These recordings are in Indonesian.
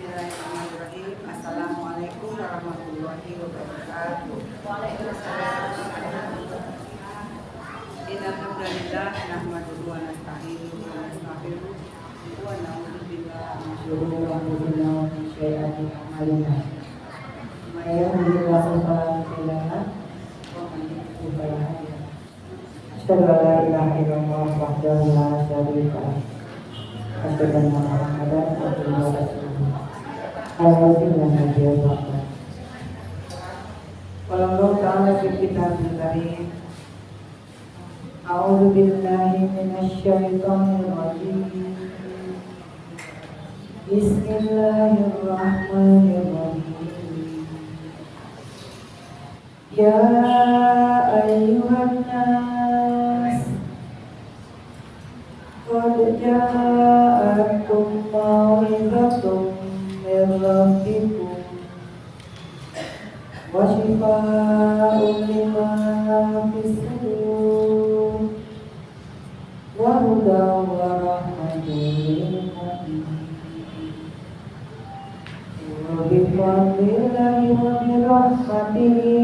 Bismillahirrahmanirrahim. Assalamualaikum warahmatullahi wabarakatuh. Innalhamdulillah nahmaduhu wa nasta'inuhu wa nastaghfiruh wa na'udzu billahi min syururi anfusina wa min sayyiati a'malina. May yahdihillahu fala mudilla lahu wa man yudlil fala hadiya lahu. Asyhadu an la ilaha illallah wahdahu la syarika lahu. Asyhadu anna Muhammadan abduhu wa rasuluh. Wallahu ta'ala fi kitabil karim. A'udzu billahi minasy syaithanir rajim. Bismillahirrahmanirrahim. Ya ayyuhan nas qad ja'akum mau'izatun min rabbikum wa shifaa'un lima fis sudur wa hudan wa rahmatun lil mu'minin. Wa bi fadlillahi wa bi rahmatihi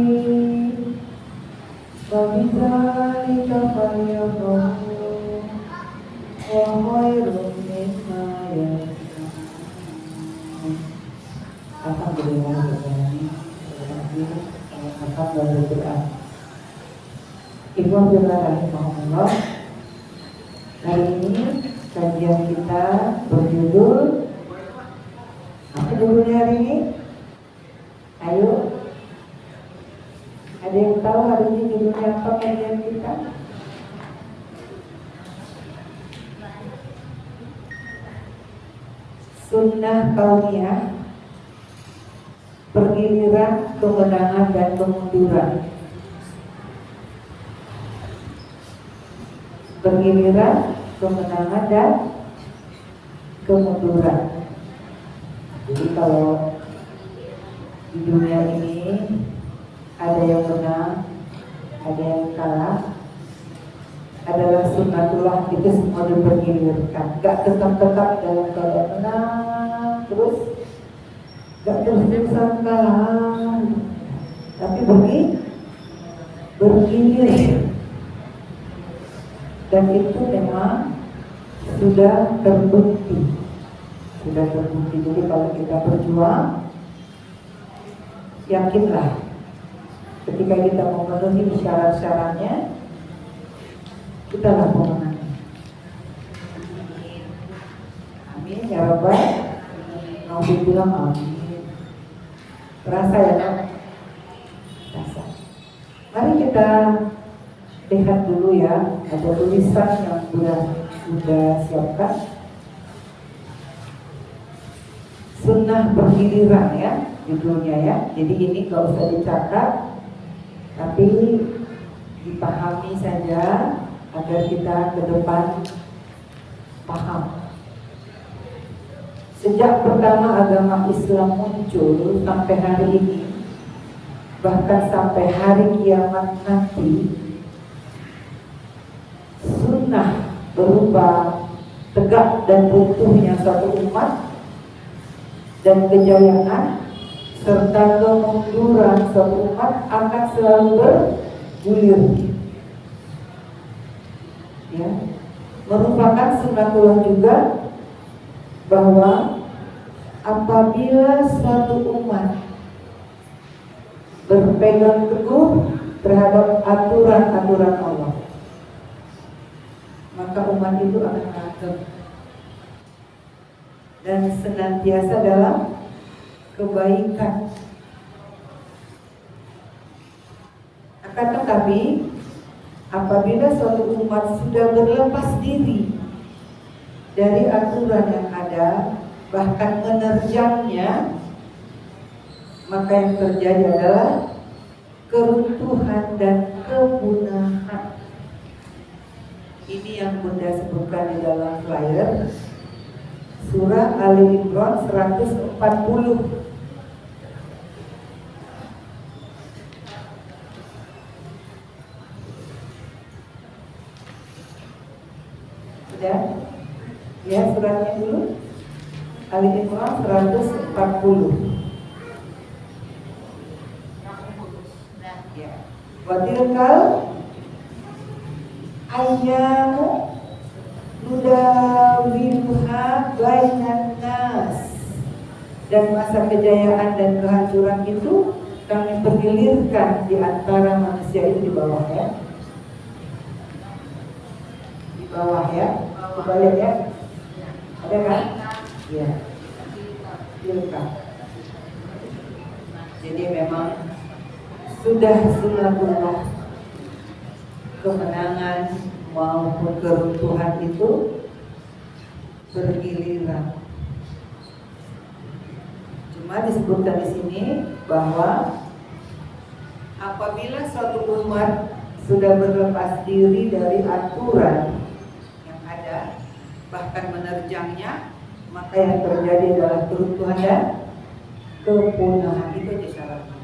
fa bi dzalika falyafrahu wa khairun mimma yajma'un. Alhamdulillah. Alhamdulillah. Ibu rahimahullah. Hari ini kajian kita berjudul apa judulnya hari ini? Ayo, ada yang tahu hari ini judulnya apa kajian kita? Sunnah kauniyah, pergiliran, kemenangan dan kemunduran. Pergiliran, kemenangan dan kemunduran. Jadi kalau di dunia ini ada yang menang, ada yang kalah, adalah sunnatullah, itu semua dipergilirkan. Gak tetap-tetap dalam keadaan menang terus, gak terus-terusan kalah, tapi bergilir. Dan itu memang sudah terbukti. Jadi kalau kita berjuang, yakinlah ketika kita memenuhi syarat-syaratnya, kita lah pemenang. Amin ya Rabbal. Mau bilang amin. Terasa ya kan? Terasa. Mari kita lihat dulu ya, ada tulisan yang sudah siapkan. Sunnah bergiliran ya, judulnya ya. Jadi ini gak usah dicatat, tapi dipahami saja agar kita ke depan paham. Sejak pertama agama Islam muncul sampai hari ini, bahkan sampai hari kiamat nanti, sunnah berupa tegak dan runtuhnya satu umat dan kejayaan serta kemunduran satu umat akan selalu bergulir. Ya, merupakan sunnatullah juga bahwa apabila suatu umat berpegang teguh terhadap aturan-aturan Allah, maka umat itu akan langgeng dan senantiasa dalam kebaikan. Akan tetapi apabila suatu umat sudah berlepas diri dari aturan yang ada, bahkan menerjangnya, maka yang terjadi adalah keruntuhan dan kepunahan. Ini yang Bunda sebutkan di dalam flyer surah Ali Imran 140. Sudah? Ya, suratnya dulu. Ali Imran 140. Ya. Wa tilkal ayyamu nudawiluha bainan nas. Dan masa kejayaan dan kehancuran itu kami pergilirkan di antara manusia itu di bawah ya. Di bawah ya. Kebalik ya. Ada kan? Ya. Tilka. Jadi memang sudah sunatullah kemenangan maupun keruntuhan itu bergiliran. Cuma disebutkan di sini bahwa apabila suatu umat sudah berlepas diri dari aturan yang ada, bahkan menerjangnya, maka yang terjadi adalah keruntuhan dan kepunahan. Itu aja syaratnya.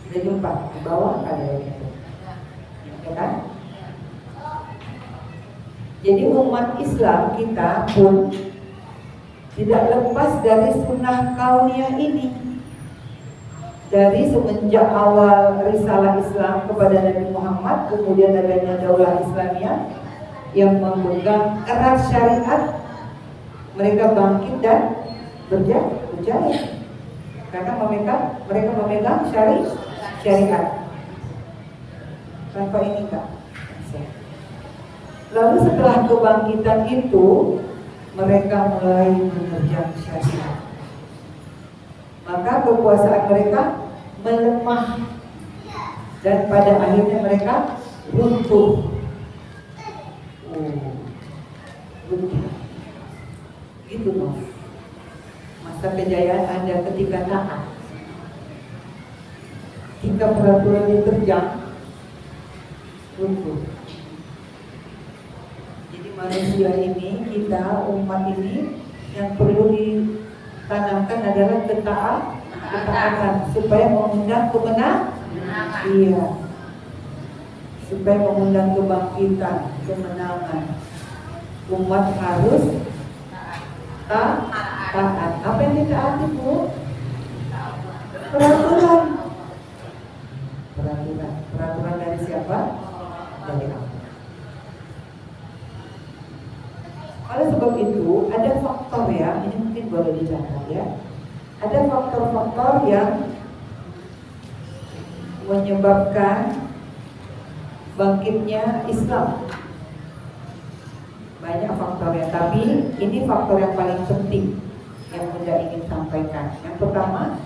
Kita jumpa di bawah ada itu, ya kan? Jadi umat Islam kita pun tidak lepas dari sunnah kauniyah ini. Dari semenjak awal risalah Islam kepada Nabi Muhammad, kemudian adanya daulah Islamiyah yang memegang erat syariat, mereka bangkit dan berjaya karena mereka memegang syariat. Tanpa ini Kak. Lalu setelah kebangkitan itu mereka mulai menerjang syariat. Maka kekuasaan mereka melemah dan pada akhirnya mereka runtuh. Gitu dong. Masa kejayaan ada ketika taat. Ketika peraturan diterjang, runtuh. Jadi manusia ini, kita umat ini yang perlu ditanamkan adalah ketaatan supaya mengundang kemenangan. Iya. Supaya mengundang kebangkitan, kemenangan. Umat harus taat. Apa yang ditaati, Bu? Peraturan. Peraturan dari siapa? Dari Allah. Oleh sebab itu ada faktor ya, ini mungkin boleh dicatat ya. Ada faktor-faktor yang menyebabkan bangkitnya Islam. Banyak faktornya, tapi ini faktor yang paling penting yang Bunda ingin sampaikan. Yang pertama,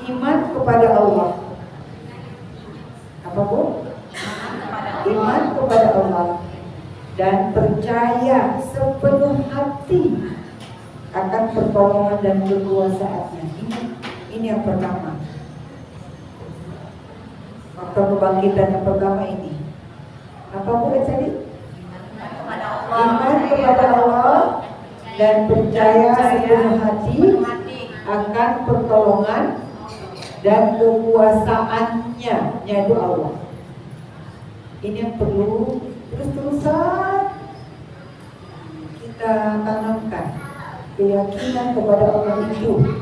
iman kepada Allah. Apa Bu? Iman kepada Allah dan percaya sepenuh hati akan pertolongan dan kekuasaannya. Ini yang pertama. Faktor kebangkitan yang pertama ini. Apa boleh tadi? Iman kepada Allah dan percaya sepenuh hati akan pertolongan dan kekuasaannya, yaitu Allah. Ini yang perlu terus-terusan kita tanamkan, keyakinan kepada Allah itu,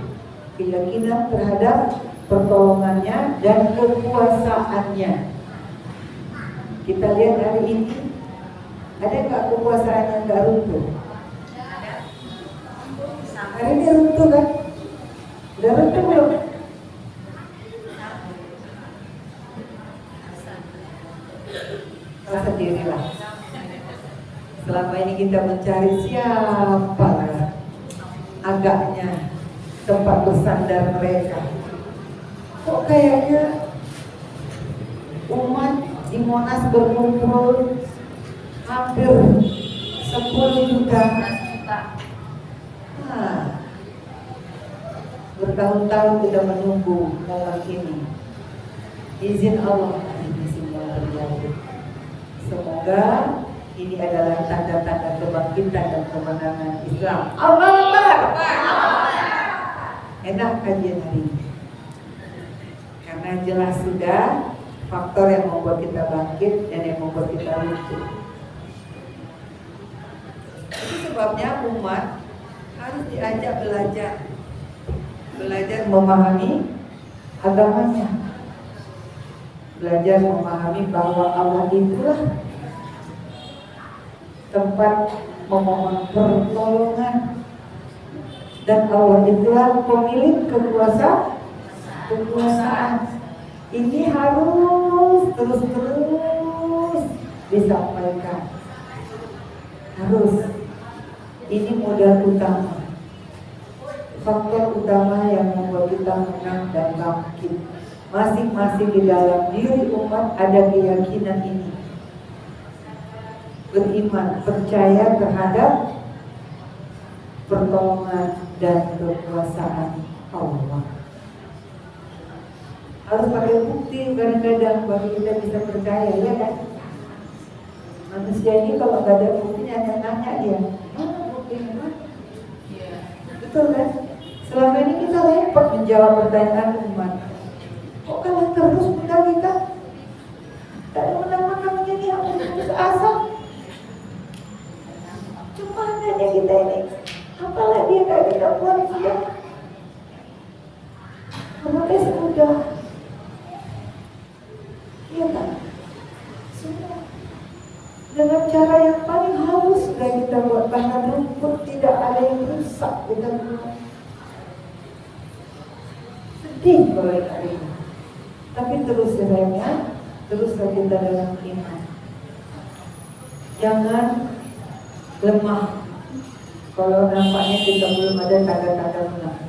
keyakinan terhadap pertolongannya dan kekuasaannya. Kita lihat hari ini, ada nggak kekuasaan yang nggak runtuh? Hari ini runtuh kan? Udah runtuh belum? Tahu sendirilah. Selama ini kita mencari siapa agaknya tempat bersandar mereka. Kok kayaknya umat di Monas berkumpul hampir 10 juta. Bertahun-tahun sudah menunggu momen ini. Izin Allah ini semua terjadi. Semoga ini adalah tanda-tanda kebangkitan dan kemenangan Islam. Allahu Akbar. Enak kajian hari ini. Karena jelas sudah faktor yang membuat kita bangkit dan yang membuat kita runtuh. Itu sebabnya umat harus diajak belajar memahami agamanya, belajar memahami bahwa Allah itulah tempat memohon pertolongan, dan Allah itulah pemilik kekuasaan. Ini harus terus disampaikan. Harus. Ini modal utama, faktor utama yang membuat kita menang dan bangkit. Masing-masing di dalam diri umat ada keyakinan ini, beriman, percaya terhadap pertolongan dan kekuasaan Allah. Harus pakai bukti kadang-kadang bagi kita bisa percaya, ya kan? Manusia ini kalau nggak ada buktinya nanya dia, mana buktinya? Betul kan? Selama ini kita repot menjawab pertanyaan umat. Kok kalah terus mudah kita? Tak ada menang-menangnya nih, aku putus asa. Cuma hanya kita ini, apalah dia gak kita buat dia. Mereka sudah, iya kan? Semua dengan cara yang paling halus sudah kita buat, bahkan rumput tidak ada yang rusak kita buat. Sedih kalau ini, tapi terus sebenarnya terus kita dalam iman. Jangan lemah. Kalau nampaknya kita belum ada tanda-tanda menang.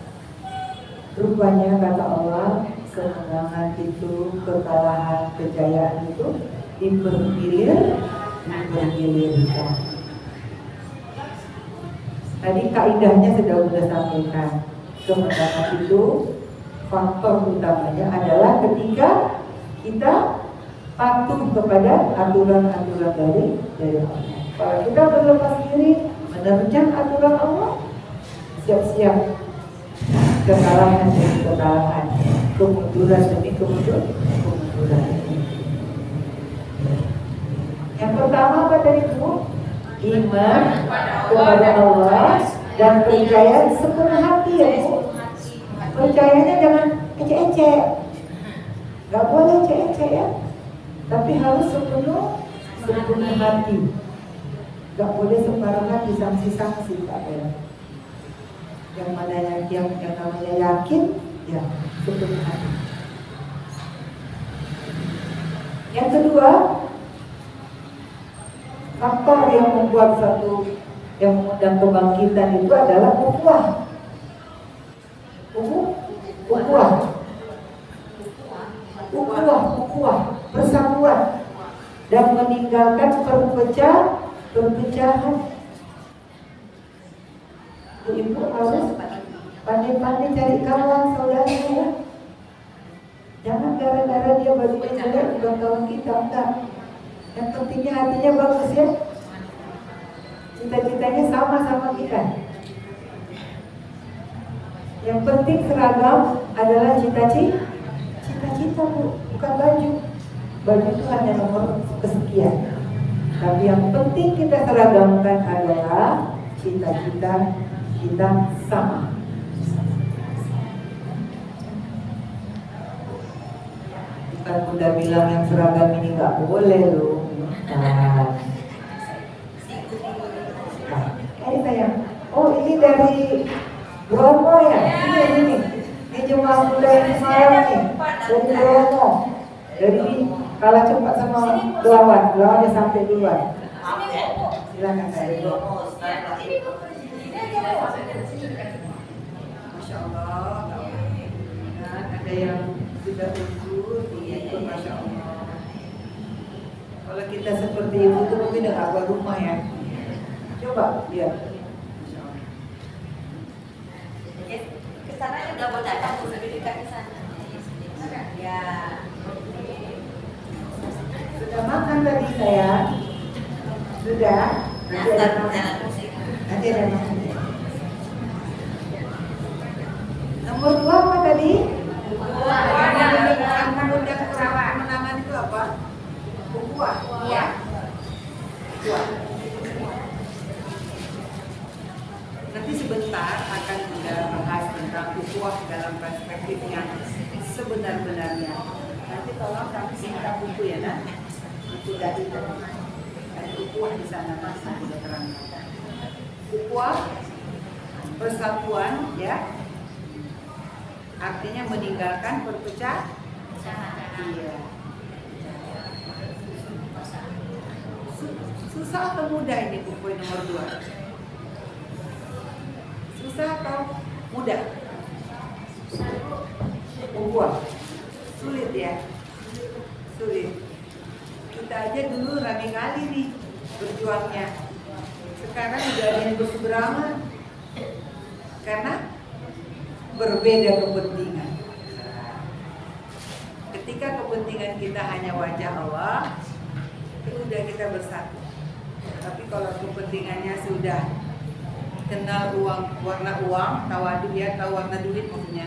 Rupanya kata Allah, kemenangan itu, kekalahan, kejayaan itu dipergilirkan. Tadi kaidahnya sudah sampaikan. Kemenangan itu faktor utamanya adalah ketika kita patuh kepada aturan-aturan dari Allah. Kalau kita berlepas diri menerjang aturan Allah, siap-siap kekalahan demi kekalahan, kemunduran demi kemunduran. Yang pertama apa tadi Bu? Iman kepada Allah dan percaya sepenuh hati ya Bu. Percayanya jangan ecek-ecek, gak boleh ecek-ecek ya, tapi harus sepenuh hati. Gak boleh sembarangan disangsi-sangsi, tak boleh. Yang mana yang namanya yakin, ya sepenuh hati. Yang kedua, faktor yang membuat yang mengundang kebangkitan itu adalah ukhuwah, persatuan, dan meninggalkan perpecahan. Ibu harus pandai-pandai cari kawan saudara ya. Jangan gara-gara dia bajunya jelek bukan kawan kita, enggak. Yang pentingnya hatinya bagus ya. Cita-citanya sama-sama kita. Yang penting seragam adalah cita-cita Bu, bukan baju. Baju itu hanya nomor kesekian. Tapi yang penting kita seragamkan adalah cita-cita kita sama. Bukan udah bilang yang seragam ini nggak boleh loh. Nah, sayang. Oh ini dari Bromo ya? Ini jemaah muda yang Semarang nih. Dari Bromo. Dari kalah cepat sama lawannya sampai duluan. Silakan saya. Masya Allah. Ada yang sudah usul, itu Masya Allah. Kalau kita seperti itu tuh mungkin udah gak buat rumah ya. Coba lihat. Kesana udah mau datang, sudah dekat di sana. Ya. Sudah makan tadi saya? Sudah? Nanti ada makan. Nomor 2 apa tadi? Kemudian kemenangan itu apa? Ukhuwah. Iya. sebentar akan kita bahas tentang ukhuwah dalam perspektif yang sebenar-benarnya. Nanti tolong kami minta buku ya, nak. Buku dari ada ukhuwah di sana mas, nanti terangkan. Ukhuwah persatuan ya, artinya meninggalkan perpecahan. Iya. Susah atau mudah ini buku nomor 2? Susah atau mudah? Ukhuwah. Sulit ya? Sulit. Kita aja dulu rame kali nih berjuangnya. Sekarang udah ada yang berseberangan karena berbeda kepentingan. Ketika kepentingan kita hanya wajah Allah, itu udah kita bersatu. Tapi kalau kepentingannya sudah kenal warna uang, tawadu ya, tahu warna duit maksudnya,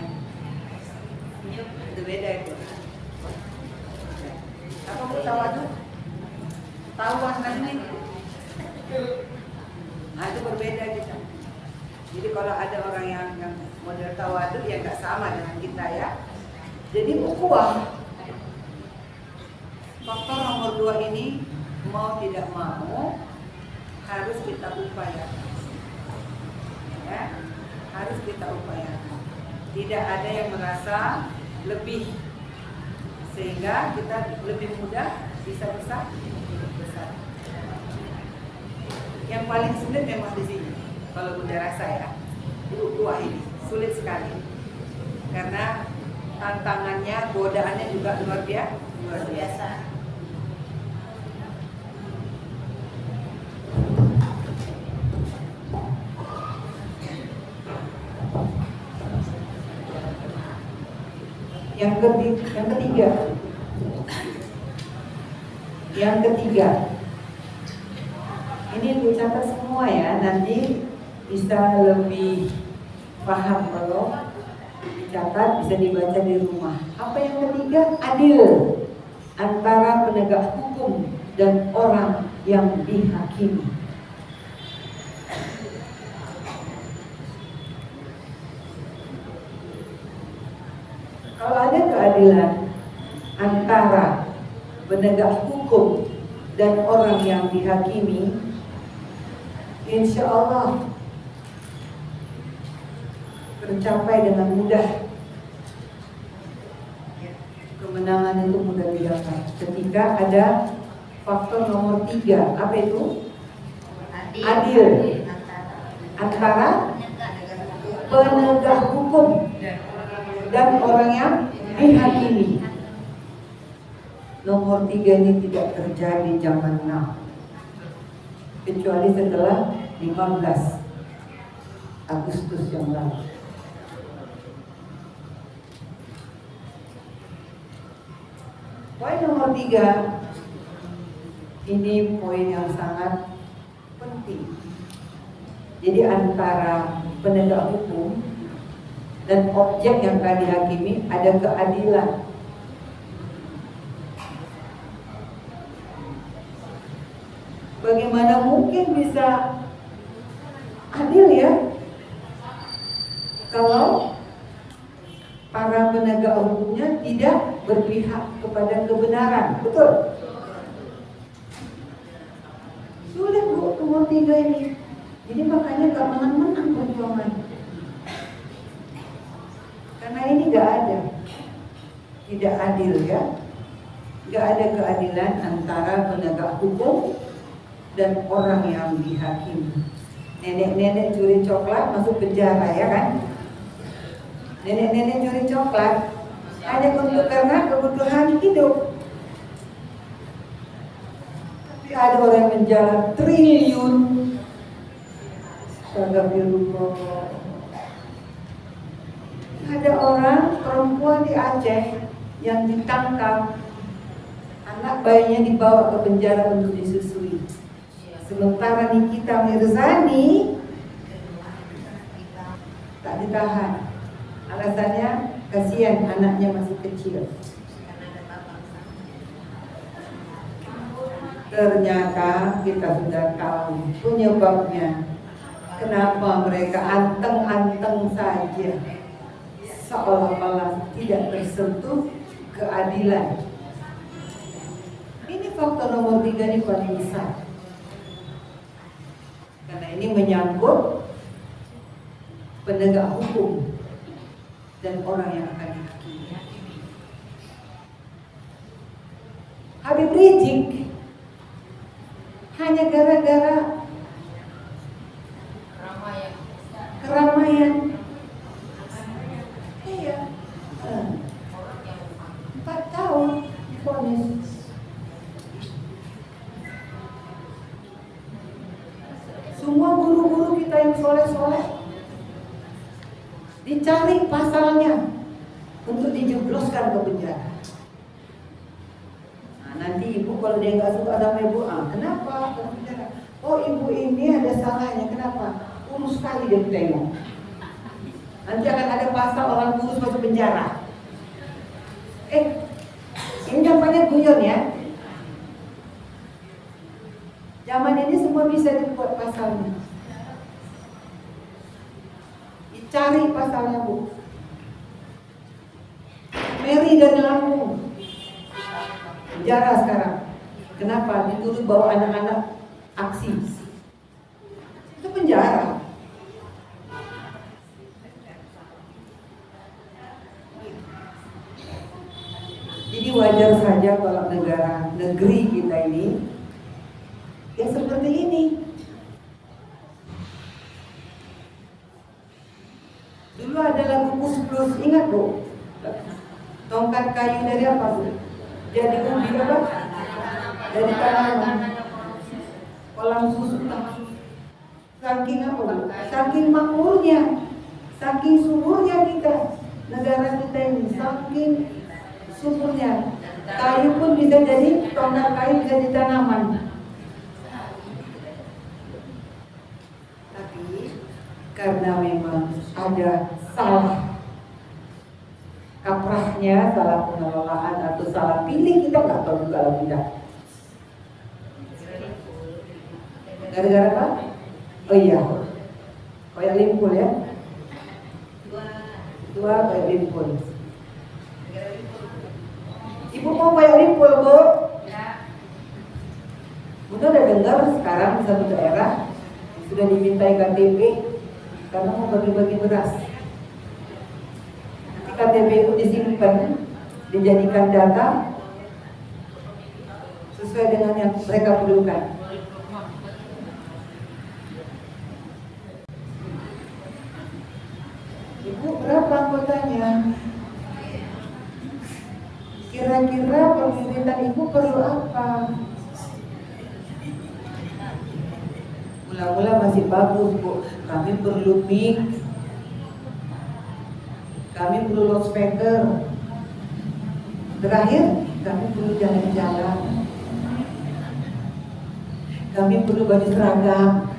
itu beda itu. Apa bu tawadu? Tahu warna duit? Nah itu berbeda kita. Jadi kalau ada orang yang model tawadu ya nggak sama dengan kita ya. Jadi ukhuwah faktor nomor 2 ini mau tidak mau harus kita upayakan. Ya, harus kita upayakan. Tidak ada yang merasa lebih sehingga kita lebih mudah bisa besar. Yang paling sulit memang di sini. Kalau udah rasa ya, ukhuwah ini sulit sekali karena tantangannya, godaannya juga luar biasa. Yang ketiga, ini dicatat semua ya, nanti bisa lebih paham kalau dicatat, bisa dibaca di rumah. Apa yang ketiga? Adil antara penegak hukum dan orang yang dihakimi. Kalau ada keadilan antara penegak hukum dan orang yang dihakimi, insya Allah tercapai dengan mudah. Kemenangan itu mudah didapat ketika ada faktor nomor 3. Apa itu? Adil antara penegak hukum dan orang yang dihakimi. Nomor 3 ini tidak terjadi zaman now, kecuali setelah 15 Agustus yang lalu. Poin nomor 3 ini poin yang sangat penting. Jadi antara penegak hukum dan objek yang akan dihakimi ada keadilan. Bagaimana mungkin bisa adil ya kalau para penegak hukumnya tidak berpihak kepada kebenaran? Betul? Sulit bu nomor 3 ini. Jadi makanya gak menang-menang perjuangan. Karena ini gak ada, tidak adil ya. Gak ada keadilan antara penegak hukum dan orang yang dihakimi. Nenek-nenek curi coklat masuk penjara ya kan? Nenek-nenek curi coklat hanya untuk karena kebutuhan hidup. Tapi ada orang yang menjalan triliun. Astagfirullah. Ada orang perempuan di Aceh yang ditangkap, anak bayinya dibawa ke penjara untuk disusui. Sementara Nikita Mirzani tak ditahan. Alasannya kasihan anaknya masih kecil. Ternyata kita sudah tahu penyebabnya Kenapa mereka anteng-anteng saja, seolah-olah tidak tersentuh keadilan? Ini faktor nomor 3 ini paling besar. Karena ini menyangkut penegak hukum dan orang yang akan dihakimi. Habib Rizik hanya gara-gara keramaian. Iya. 4 tahun divonis. Semua guru-guru kita yang soleh-soleh dicari pasalnya untuk dijebloskan ke penjara. Nah, nanti ibu kalau dia nggak suka sama ibu, kenapa ke penjara? Oh, ibu ini ada salahnya. Kenapa? Kurus sekali dia tengok. Nanti akan ada pasal orang kurus masuk penjara. Ini nampaknya guyon ya. Zaman ini semua bisa dibuat pasalnya. Dicari pasalnya, Bu. Mary dari Lampung penjara sekarang. Kenapa? Dituduh bawa anak-anak aksi. Itu penjara. Jadi wajar saja kalau negeri kita ini yang seperti ini. Dulu ada lagu Kus-Plus, ingat Bu? Tongkat kayu dari apa Bu? Jadi ubi apa? Dari tanaman. Kolam susu. Saking apa Bu? Saking makmurnya, saking suburnya kita, negara kita ini, saking suburnya. Kayu pun bisa jadi, tongkat kayu bisa jadi tanaman. Karena memang ada salah kaprahnya, salah pengelolaan atau salah pilih, kita nggak tahu juga kalau tidak. Gara-gara apa? Oh iya, kayak limpul ya. Tua kayak limpul. Ibu mau kayak limpul Bu? Bunda udah dengar sekarang di satu daerah sudah dimintai KTP karena mau bagi-bagi beras. Nanti KTP itu disimpan, dijadikan data sesuai dengan yang mereka perlukan. Ibu berapa anggotanya? Kira-kira pemerintahan ibu perlu apa? Mula-mula masih bagus Bu, kami perlu mic, kami perlu loudspeaker. Terakhir, kami perlu jalan-jalan, kami perlu baju seragam.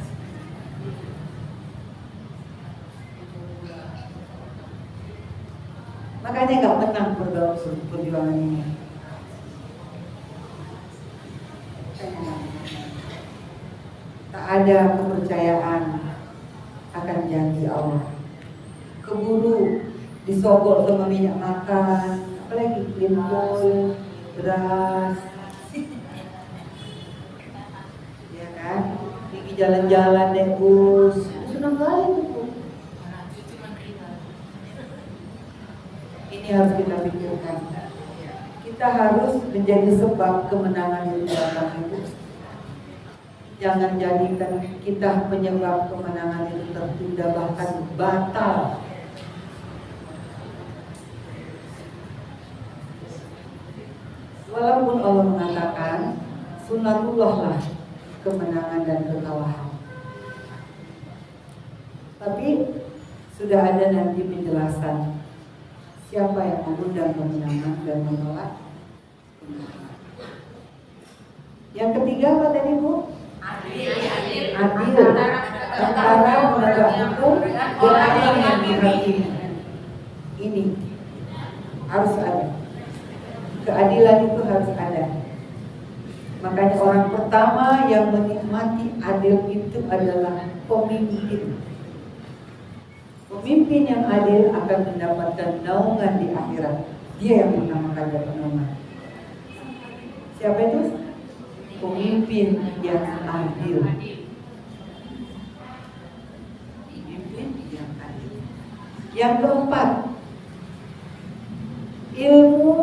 Makanya nggak menang perjuangan ini. Tak ada kepercayaan akan janji Allah. Keburu disogok sama minyak makan, apalagi limpul, beras, ya kan? Pergi jalan-jalan deh Gus, senang kali itu. Ini harus kita pikirkan. Kita harus menjadi sebab kemenangan yang datang itu. Jangan jadikan kita penyebab kemenangan itu tertunda, bahkan batal. Walaupun Allah mengatakan sunnatullah lah kemenangan dan kekalahan, tapi sudah ada nanti penjelasan siapa yang mengundang kemenangan dan menolak kemenangan. Yang ketiga apa tadi Bu? Adil antara penegak hukum dan orang yang dihakimi. Ini harus ada. Keadilan itu harus ada. Makanya orang pertama yang menikmati adil itu adalah pemimpin. Pemimpin yang adil akan mendapatkan naungan di akhirat. Dia yang menamakan naungan. Siapa itu? Pemimpin yang adil. Pemimpin yang adil. Yang keempat, ilmu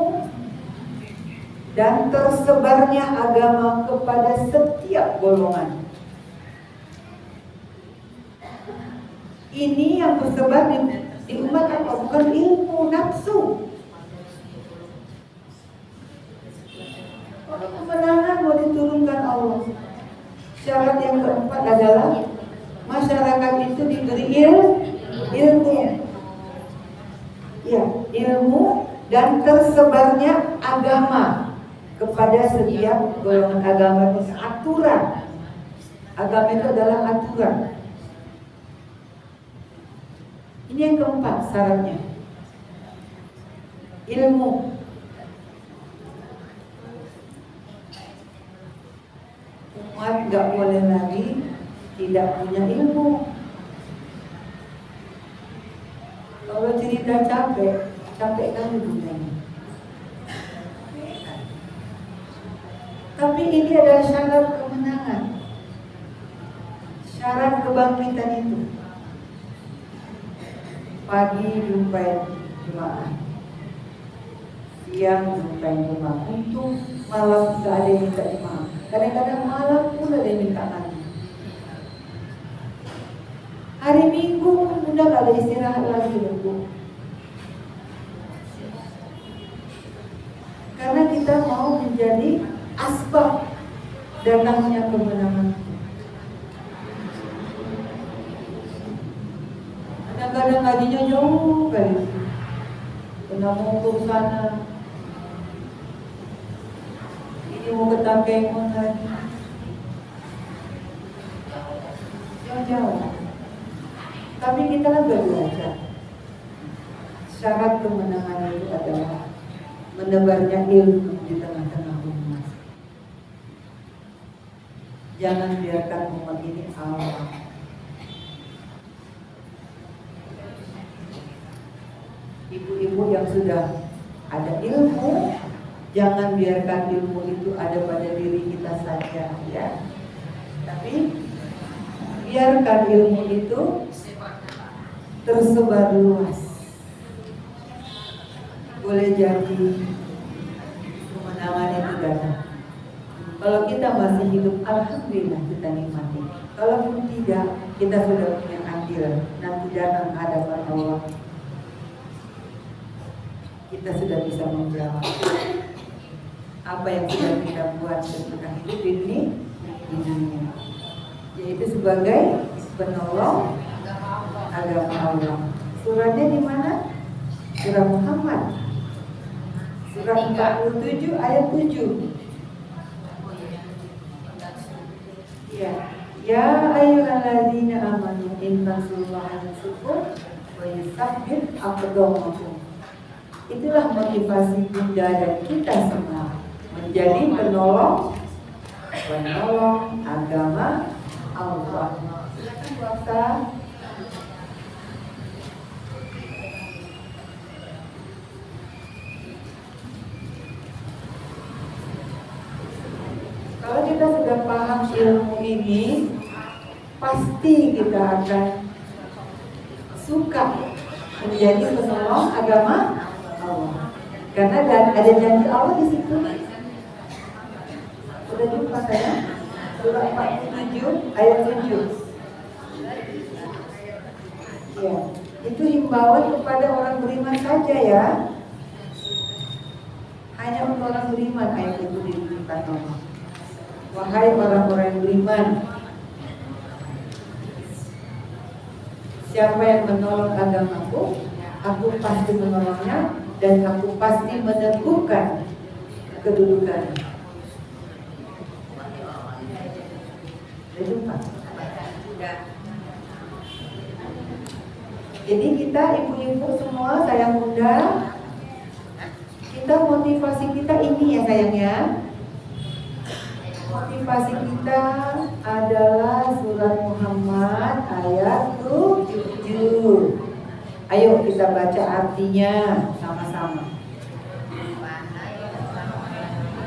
dan tersebarnya agama kepada setiap golongan. Ini yang tersebar di umat apa? Bukan ilmu, nafsu. Kalau kemenangan mau diturunkan Allah. Syarat yang keempat adalah masyarakat itu diberi ilmu. Ya, ilmu dan tersebarnya agama kepada setiap golongan. Agama itu aturan. Agama itu adalah aturan. Ini yang keempat syaratnya. Ilmu. Umat gak boleh lagi tidak punya ilmu. Kalau cerita capek kali dunianya. Tapi ini adalah syarat kemenangan, syarat kebangkitan itu. Pagi jumpai jemaah, siang jumpai jemaah, untuk malam tidak ada yang minta jemaah. Kadang-kadang malam pun ada yang minta lagi. Hari Minggu udah gak ada istirahat lagi loh. Karena kita mau menjadi asbab datangnya kemenangan. Kadang-kadang ngajinya jauh kali, kena mongkong sana, ini mau ke Takengon lagi, jauh-jauh. Tapi kita kan belajar. Syarat kemenangan itu adalah menebarnya ilmu di tengah-tengah umat. Jangan biarkan umat ini awam. Ibu-ibu yang sudah ada ilmu, jangan biarkan ilmu itu ada pada diri kita saja, ya. Tapi biarkan ilmu itu tersebar luas. Boleh jadi kemenangan itu datang. Kalau kita masih hidup, alhamdulillah kita nikmati. Kalau tidak, kita sudah punya andil. Nanti datang hadapan Allah, kita sudah bisa menjawab apa yang sudah kita buat ketika hidup ini di dunia, yaitu sebagai penolong agama Allah. Suratnya di mana? Surah Muhammad, surah 47 ayat 7. Ya ayyuhalladzina amanu in tansurullaha yansurkum wa yusabbit aqdamakum. Itulah motivasi Bunda dan kita semua menjadi penolong agama Allah. Silakan puasa. Kalau kita sudah paham ilmu ini, pasti kita akan suka menjadi penolong agama Allah. Karena ada janji Allah di situ. Sudah jumpa saya? Surah 47 ayat 7. Ya, itu himbauan kepada orang beriman saja ya. Hanya untuk orang beriman ayat itu diberikan Allah. Wahai orang-orang yang beriman, siapa yang menolong agamaku, aku pasti menolongnya dan aku pasti meneguhkan kedudukannya. Sudah jumpa? Jadi kita ibu-ibu semua, sayang Bunda, kita motivasi kita ini ya sayangnya. motivasi kita adalah surat Muhammad ayat 7. Ayo kita baca artinya sama-sama.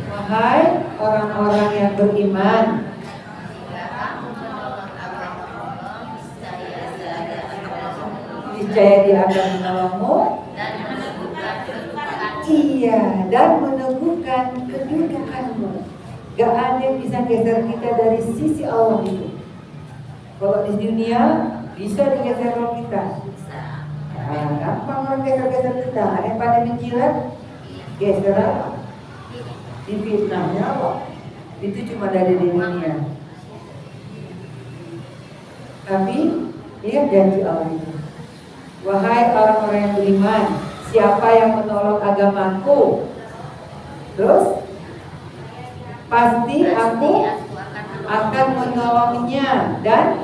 Wahai orang-orang yang beriman, niscaya Dia akan menolongmu. Iya, dan meneguhkan kedudukanmu. Gak ada yang bisa geser kita dari sisi Allah itu. Kalau di dunia bisa digeser roh kita. Nah, gampang orang geser-geser kita. Ada yang pada menjilat, geser apa? Difitnahnya Allah. Itu cuma dari di dunia. Tapi lihat janji Allah itu. Wahai orang-orang yang beriman, siapa yang menolong agamaku, terus pasti aku akan menolongnya dan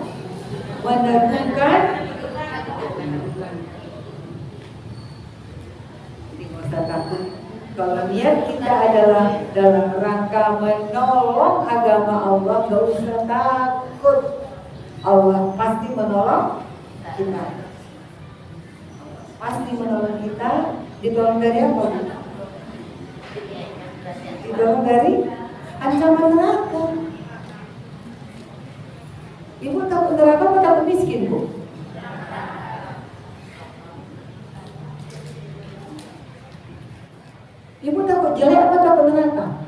meneguhkan. Jadi nggak usah takut. Kalau niat kita adalah dalam rangka menolong agama Allah, nggak usah takut. Allah pasti menolong kita. Pasti menolong kita. Ditolong dari apa? Ditolong dari ancaman neraka. Ibu takut neraka atau takut miskin, Bu? Ibu takut jelek apa takut neraka?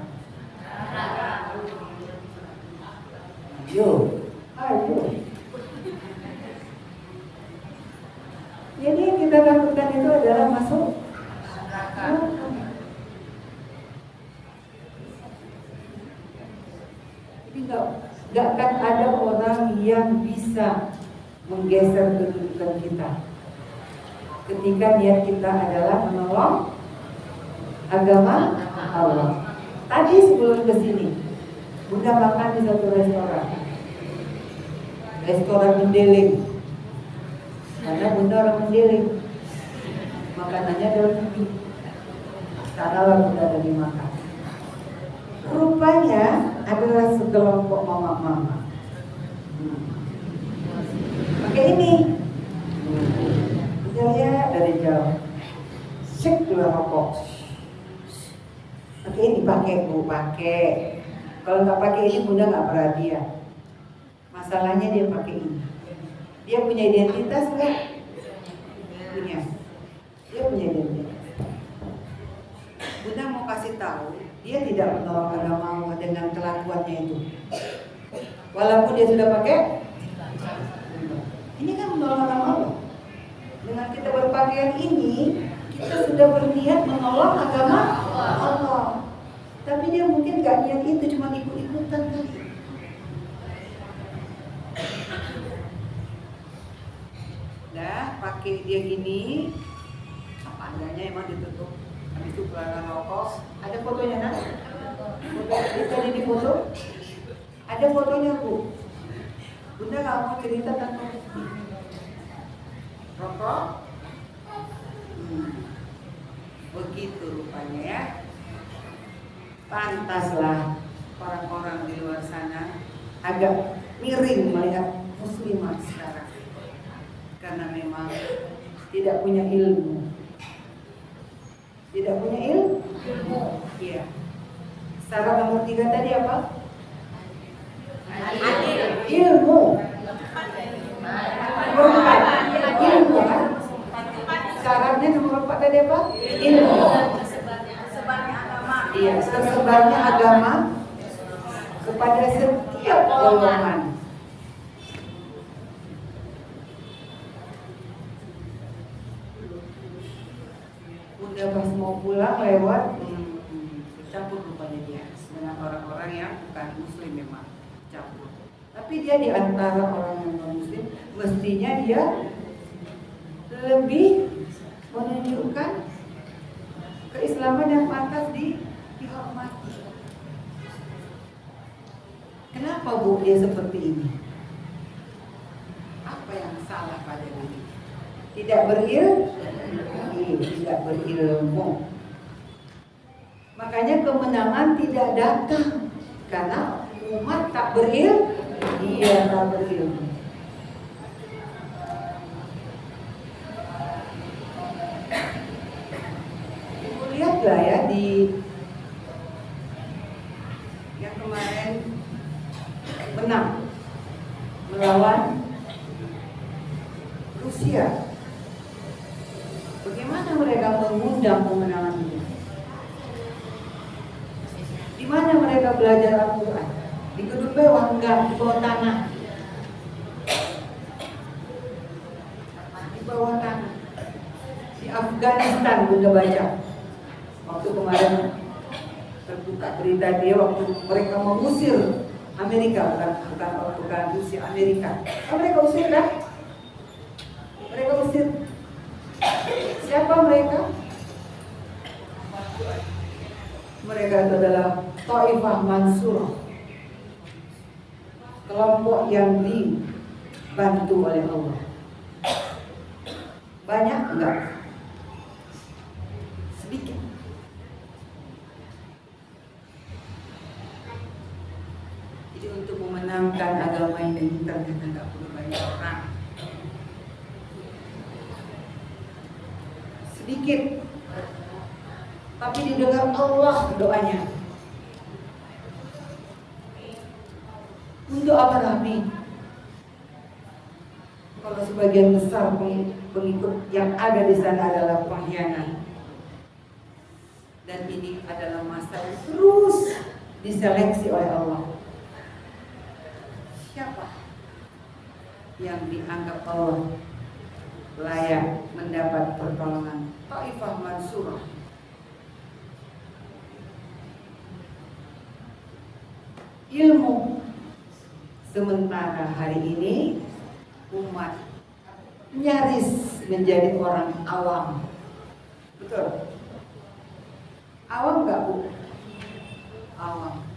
Ayo. Jadi yang kita takutkan itu adalah masuk neraka. Jadi nggak akan ada orang yang bisa menggeser kedudukan kita ketika niat kita adalah menolong agama Allah. Tadi sebelum kesini, Bunda makan di satu restoran mendeling. Karena Bunda orang mendeling, makanannya dalam negeri. Sanalah Bunda dari makan. Rupanya adalah sekelompok mama-mama. Pakai ini. Kita lihat dari jauh. Cek dua rokok. Pakai ini, pakai Bu, pakai. Kalau nggak pakai ini Bunda nggak perhatian. Masalahnya dia pakai ini. Dia punya identitas nggak? Punya. Dia punya identitas. Bunda mau kasih tahu, dia tidak menolong agama Allah dengan kelakuannya itu. Walaupun dia sudah pakai, ini kan menolong agama Allah. Dengan kita berpakaian ini, kita sudah berniat menolong agama Allah. Tapi dia mungkin gak niat itu, cuma ikut-ikutan kali. Dah, pakai dia gini, apa adanya emang ditutup. Habis itu pelanggan rokok. Ada fotonya nak? Foto tadi di foto? Ada fotonya Bu. Bunda nggak mau cerita tentang rokok. Begitu rupanya ya. Pantaslah orang-orang di luar sana agak miring melihat muslimah sekarang, karena memang tidak punya ilmu. Tidak punya ilmu? Iya. Syarat nomor 3 tadi apa? Ilmu. Nomor 4. Ilmu kan? Syaratnya nomor 4 tadi apa? Ilmu. Sebarnya agama. Iya, tersebarnya agama kepada setiap golongan. Udah pas mau pulang lewat campur rupanya dia dengan orang-orang yang bukan muslim, memang campur. Tapi dia di antara orang yang non muslim, mestinya dia lebih menunjukkan keislaman yang pantas dihormati. Kenapa Bu dia seperti ini? Apa yang salah pada diri? Tidak tidak berilmu. Makanya kemenangan tidak datang karena umat tak berilmu. Iya, tak berilmu. Ibu lihatlah ya di yang kemarin menang melawan Rusia. Bagaimana mereka mengundang kemenangan itu? Di mana mereka belajar Al-Quran? Di gedung mewah? Enggak, di bawah tanah. Di bawah tanah. Di Afghanistan Bunda baca. Waktu kemarin terbuka berita dia waktu mereka mengusir Amerika, bukan Rusia, Amerika. Oh, mereka usir kan? Mereka usir. Siapa mereka? Mereka itu adalah Taifah Mansurah, kelompok yang dibantu oleh Allah. Banyak enggak? Sedikit. Jadi untuk memenangkan agama ini ternyata enggak perlu banyak orang. Sedikit, tapi didengar Allah doanya. Untuk apa Rahmi? Kalau sebagian besar pengikut yang ada di sana adalah pengkhianat, dan ini adalah masa yang terus diseleksi oleh Allah. Siapa yang dianggap Allah layak mendapat pertolongan? Taifah Mansurah. Ilmu. Sementara hari ini umat nyaris menjadi orang awam. Betul? Awam nggak, Bu? Awam.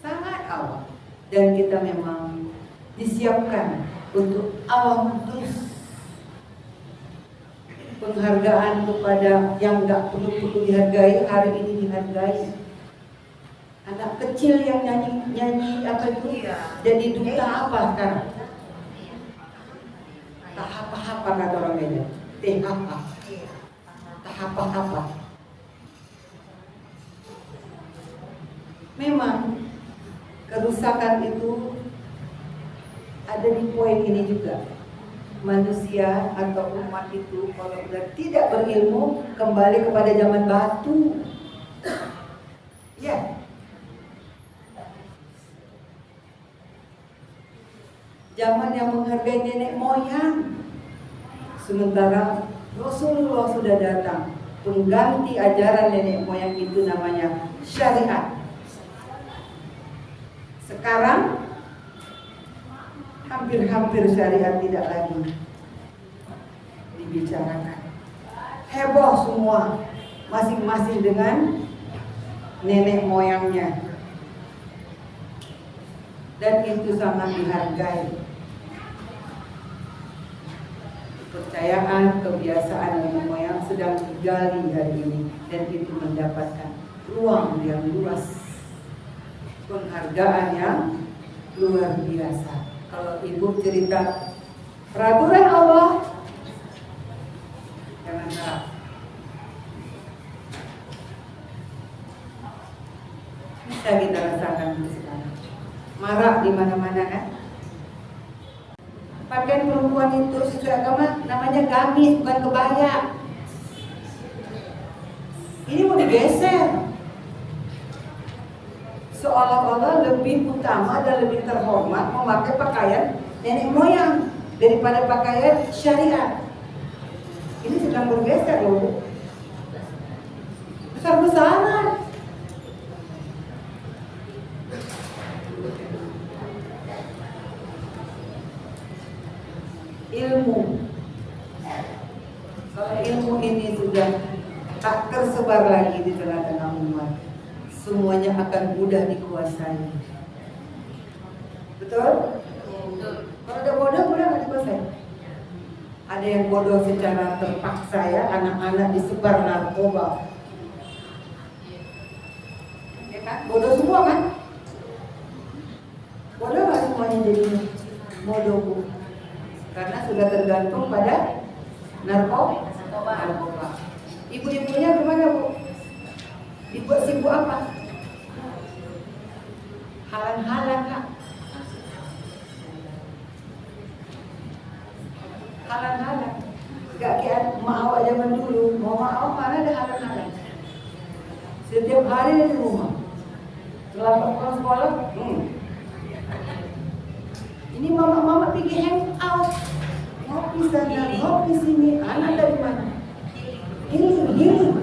Sangat awam. Dan kita memang disiapkan untuk awam terus. Penghargaan kepada yang nggak perlu dihargai hari ini dihargai. Anak kecil yang nyanyi apa itu? Jadi duta apa sekarang? Tahapa-hapa kata orang Medan. Tahapa. Tahapa-hapa. Memang kerusakan itu ada di poin ini juga. Manusia atau umat itu kalau sudah tidak berilmu kembali kepada zaman batu. Ya. Zaman yang menghargai nenek moyang. Sementara Rasulullah sudah datang, pengganti ajaran nenek moyang itu namanya syariat. Sekarang hampir-hampir syariat tidak lagi dibicarakan. Heboh semua, masing-masing dengan nenek moyangnya. Dan itu sangat dihargai. Kepercayaan, kebiasaan nenek moyang sedang digali hari ini, dan itu mendapatkan ruang yang luas, penghargaan yang luar biasa. Kalau ibu cerita peraturan Allah, jangan harap. Bisa kita rasakan sekarang. Marah di mana-mana kan? Pakaian perempuan itu sesuai agama namanya gamis, bukan kebaya. Ini mau digeser. Seolah-olah lebih utama dan lebih terhormat memakai pakaian nenek moyang daripada pakaian syariat. Ini sedang bergeser loh. Besar-besaran. Ilmu. Kalau ilmu ini sudah tak tersebar lagi di tengah-tengah umat, semuanya akan mudah dikuasai. Betul? Betul. Kalau ada bodoh, mudah nggak dikuasai. Ada yang bodoh secara terpaksa ya, anak-anak disebar narkoba. Ya kan? Bodoh semua kan? semuanya jadi modoku? Karena sudah tergantung pada narkoba. Ibu-ibunya gimana, Bu? Dibuat sibuk apa? Halang-halang, Kak. Halang-halang. Gak kayak mak awak zaman dulu. Mak awak mana ada halang-halang. Setiap hari di rumah. Setelah pulang sekolah, ini mama-mama pergi hang out. Ngopi sana, ngopi sini. Anak dari mana? Healing.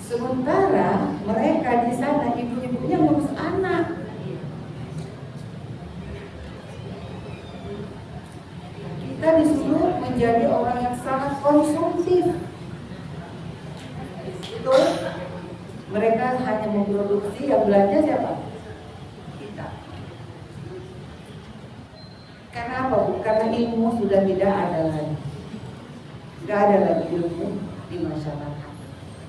Sementara mereka di sana ibu-ibunya ngurus anak. Kita disuruh menjadi orang yang sangat konsumtif. Betul? Mereka hanya memproduksi, yang belanja siapa? Kita. Karena apa, Bu? Karena ilmu sudah tidak ada lagi. Tidak ada lagi ilmu di masyarakat.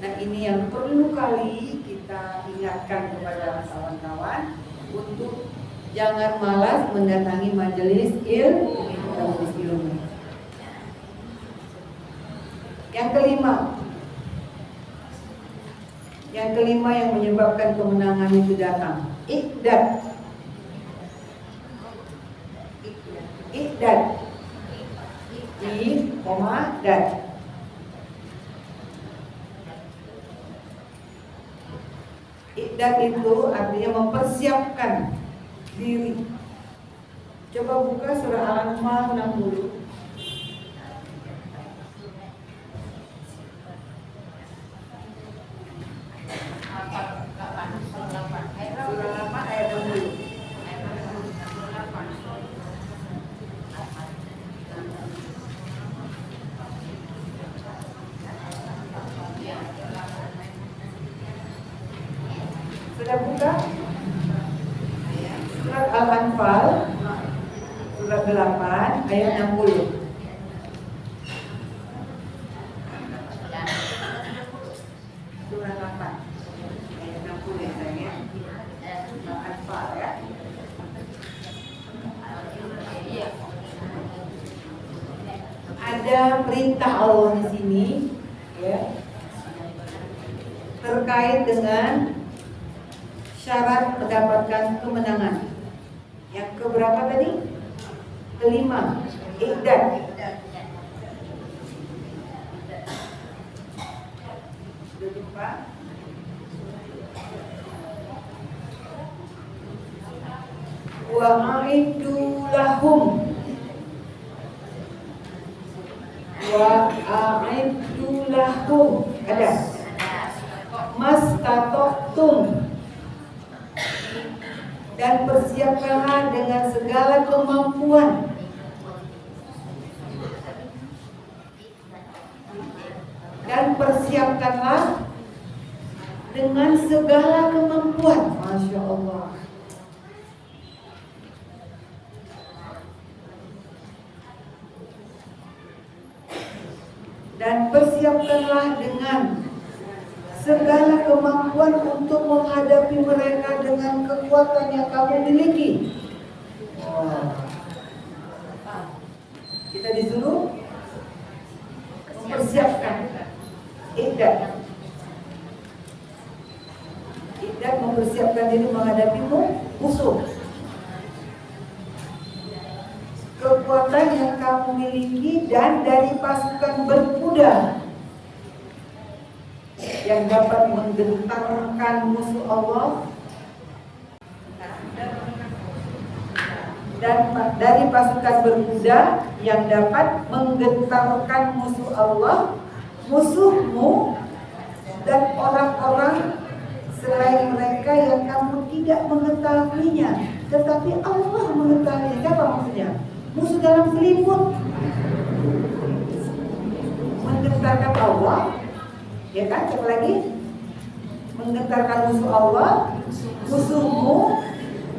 Nah, ini yang perlu kali kita ingatkan kepada kawan-kawan untuk jangan malas mendatangi majelis ilmu. Yang kelima yang menyebabkan kemenangan itu datang, iqdad. Iqdad itu artinya mempersiapkan diri. Coba buka surah Al-Anfal 60. Surah 8 ayat 60. Sudah buka? Surat Al-Anfal surat 8 ayat 60. Surah 8 ayat 60 ya sayang. Al-Anfal ya. Ada perintah Allah di sini ya, terkait dengan syarat mendapatkan kemenangan. Yang keberapa tadi? Kelima, iqdad. Sudah jumpa? Wa a'iddu lahum. Wa a'iddu lahum. Ada. Mastata'tum. Dan persiapkanlah dengan segala kemampuan. Dan persiapkanlah dengan segala kemampuan. Masya Allah. Dan persiapkanlah dengan segala kemampuan untuk menghadapi mereka dengan kekuatan yang kamu miliki. Kita disuruh mempersiapkan iqdad. Iqdad mempersiapkan diri menghadapi musuh. Kekuatan yang kamu miliki dan dari pasukan berkuda yang dapat menggentarkan musuh Allah, dan dari pasukan berkuda yang dapat menggentarkan musuh Allah, musuhmu, dan orang-orang selain mereka yang kamu tidak mengetahuinya, tetapi Allah mengetahui. Apa maksudnya? Musuh dalam selimut. Menggentarkan Allah, ya kan? Coba lagi. Menggentarkan musuh Allah, musuhmu,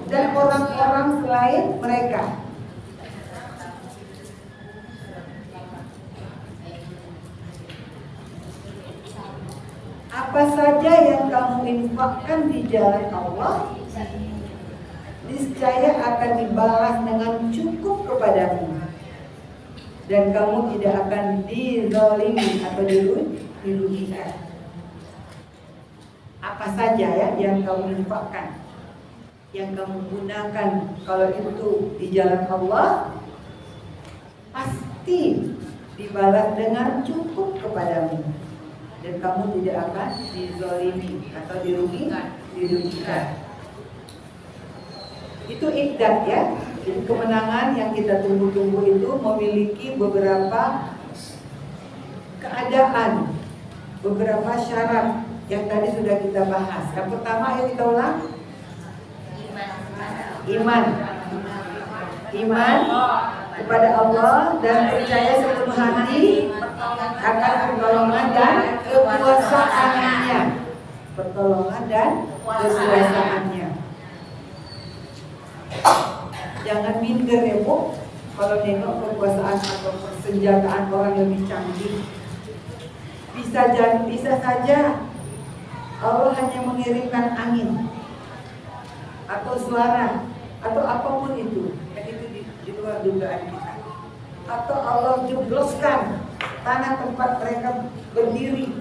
dan orang-orang selain mereka. Apa apa saja yang kamu infakkan di jalan Allah, niscaya akan dibalas dengan cukup kepadamu, dan kamu tidak akan dizalimi atau dirugikan. Apa saja ya yang kamu infakkan, yang kamu gunakan, kalau itu di jalan Allah, pasti dibalas dengan cukup kepadamu, dan kamu tidak akan dizalimi atau dirugikan. Itu iqdad ya. Jadi kemenangan yang kita tunggu-tunggu itu memiliki beberapa keadaan, beberapa syarat yang tadi sudah kita bahas. Yang pertama, ayo kita ulang. Iman kepada Allah dan percaya sepenuh hati akan pertolongan dan kekuasaannya. Pertolongan dan kekuasaannya. Jangan minder ya Bu, kalau nengok kekuasaan atau persenjataan orang yang lebih canggih. Bisa saja Allah hanya mengirimkan angin atau suara atau apapun itu, yang itu di luar dugaan kita. Atau Allah jebloskan tanah tempat mereka berdiri.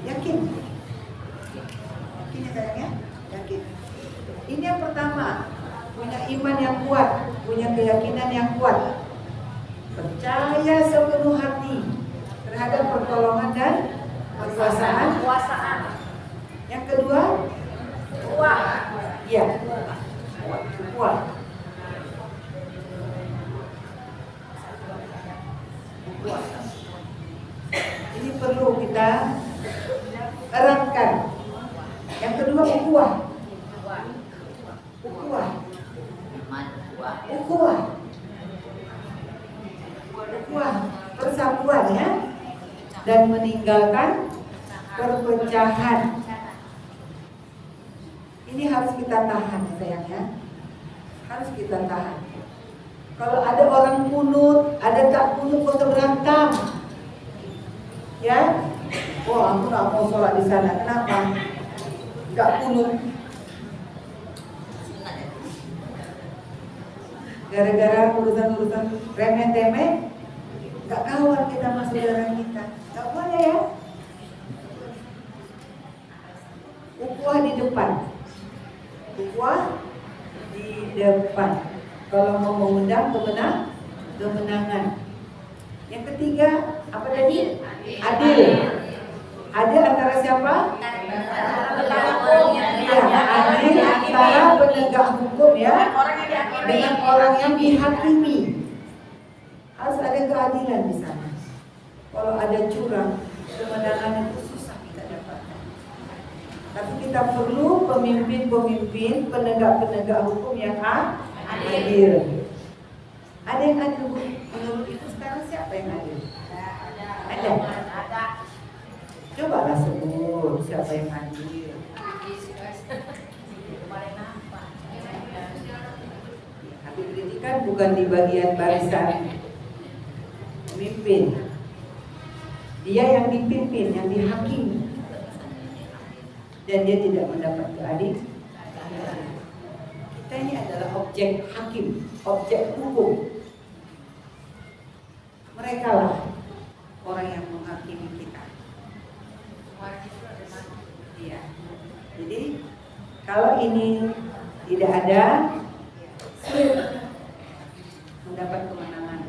Yakin? Yakin ya sayangnya? Yakin. Ini yang pertama, punya iman yang kuat, punya keyakinan yang kuat, percaya sepenuh hati terhadap pertolongan dan kekuasaan. Yang kedua, kuat. Ya, kuat. Ini perlu kita eratkan. Yang kedua, ukhuwah. Persatuan ya, dan meninggalkan perpecahan. Ini harus kita tahan sayangnya, harus kita tahan. Kalau ada orang kunut, ada tak kunut, kok berantem, ya? Oh, aku nggak mau sholat di sana. Kenapa? Nggak kunut. Gara-gara urusan remeh-temeh, nggak kawan kita sama saudara kita. Nggak boleh ya. Ukhuwah di depan. Ukhuwah di depan. Kalau mau mengundang kemenangan. Yang ketiga, apa tadi? Adil. Adil antara siapa? Ya, adil antara penegak hukum ya, dengan orang yang dihakimi. Harus ada keadilan di sana. Kalau ada curang, kemenangan itu susah kita dapatkan. Tapi kita perlu pemimpin-pemimpin, penegak-penegak hukum yang adil. Ada yang adil Bu? Menurut itu sekarang siapa yang adil? Ada. Cobalah sebut siapa yang adil. Habib Rizik kan bukan di bagian barisan pemimpin. Dia yang dipimpin, yang dihakimi, dan dia tidak mendapat keadilan. Kita ini adalah objek hakim, objek hukum. Mereka lah orang yang menghakimi kita. Iya. Jadi kalau ini tidak ada, sulit mendapat kemenangan.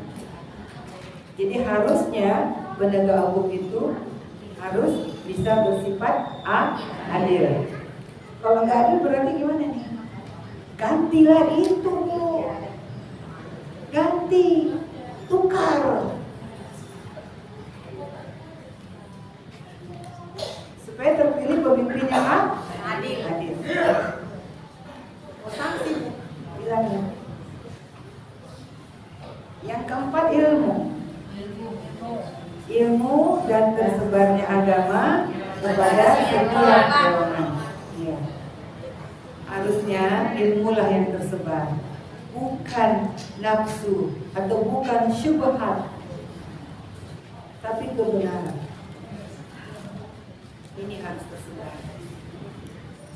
Jadi harusnya penegak hukum itu harus bisa bersifat adil. Kalau nggak adil berarti gimana nih? Gantilah itu Bu. Ganti, tukar. Supaya terpilih pemimpin yang adil. Sanksi Bu, bilangnya. Yang keempat, ilmu dan tersebarnya agama kepada setiap golongan. Ya. Harusnya ilmulah yang tersebar, bukan nafsu atau bukan syubhat, tapi kebenaran. Ini harus tersebar.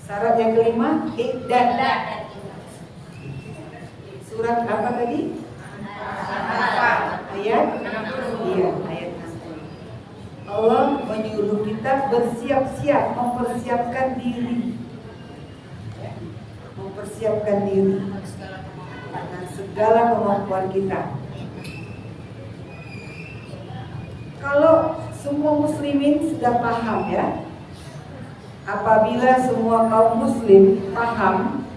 Syarat yang kelima, dan surat apa tadi? Ayat 60. Iya, ayat 60. Allah menyuruh kita bersiap-siap, mempersiapkan diri. Mempersiapkan diri dengan segala kemampuan kita. Kalau semua muslimin sudah paham ya, apabila semua kaum muslim paham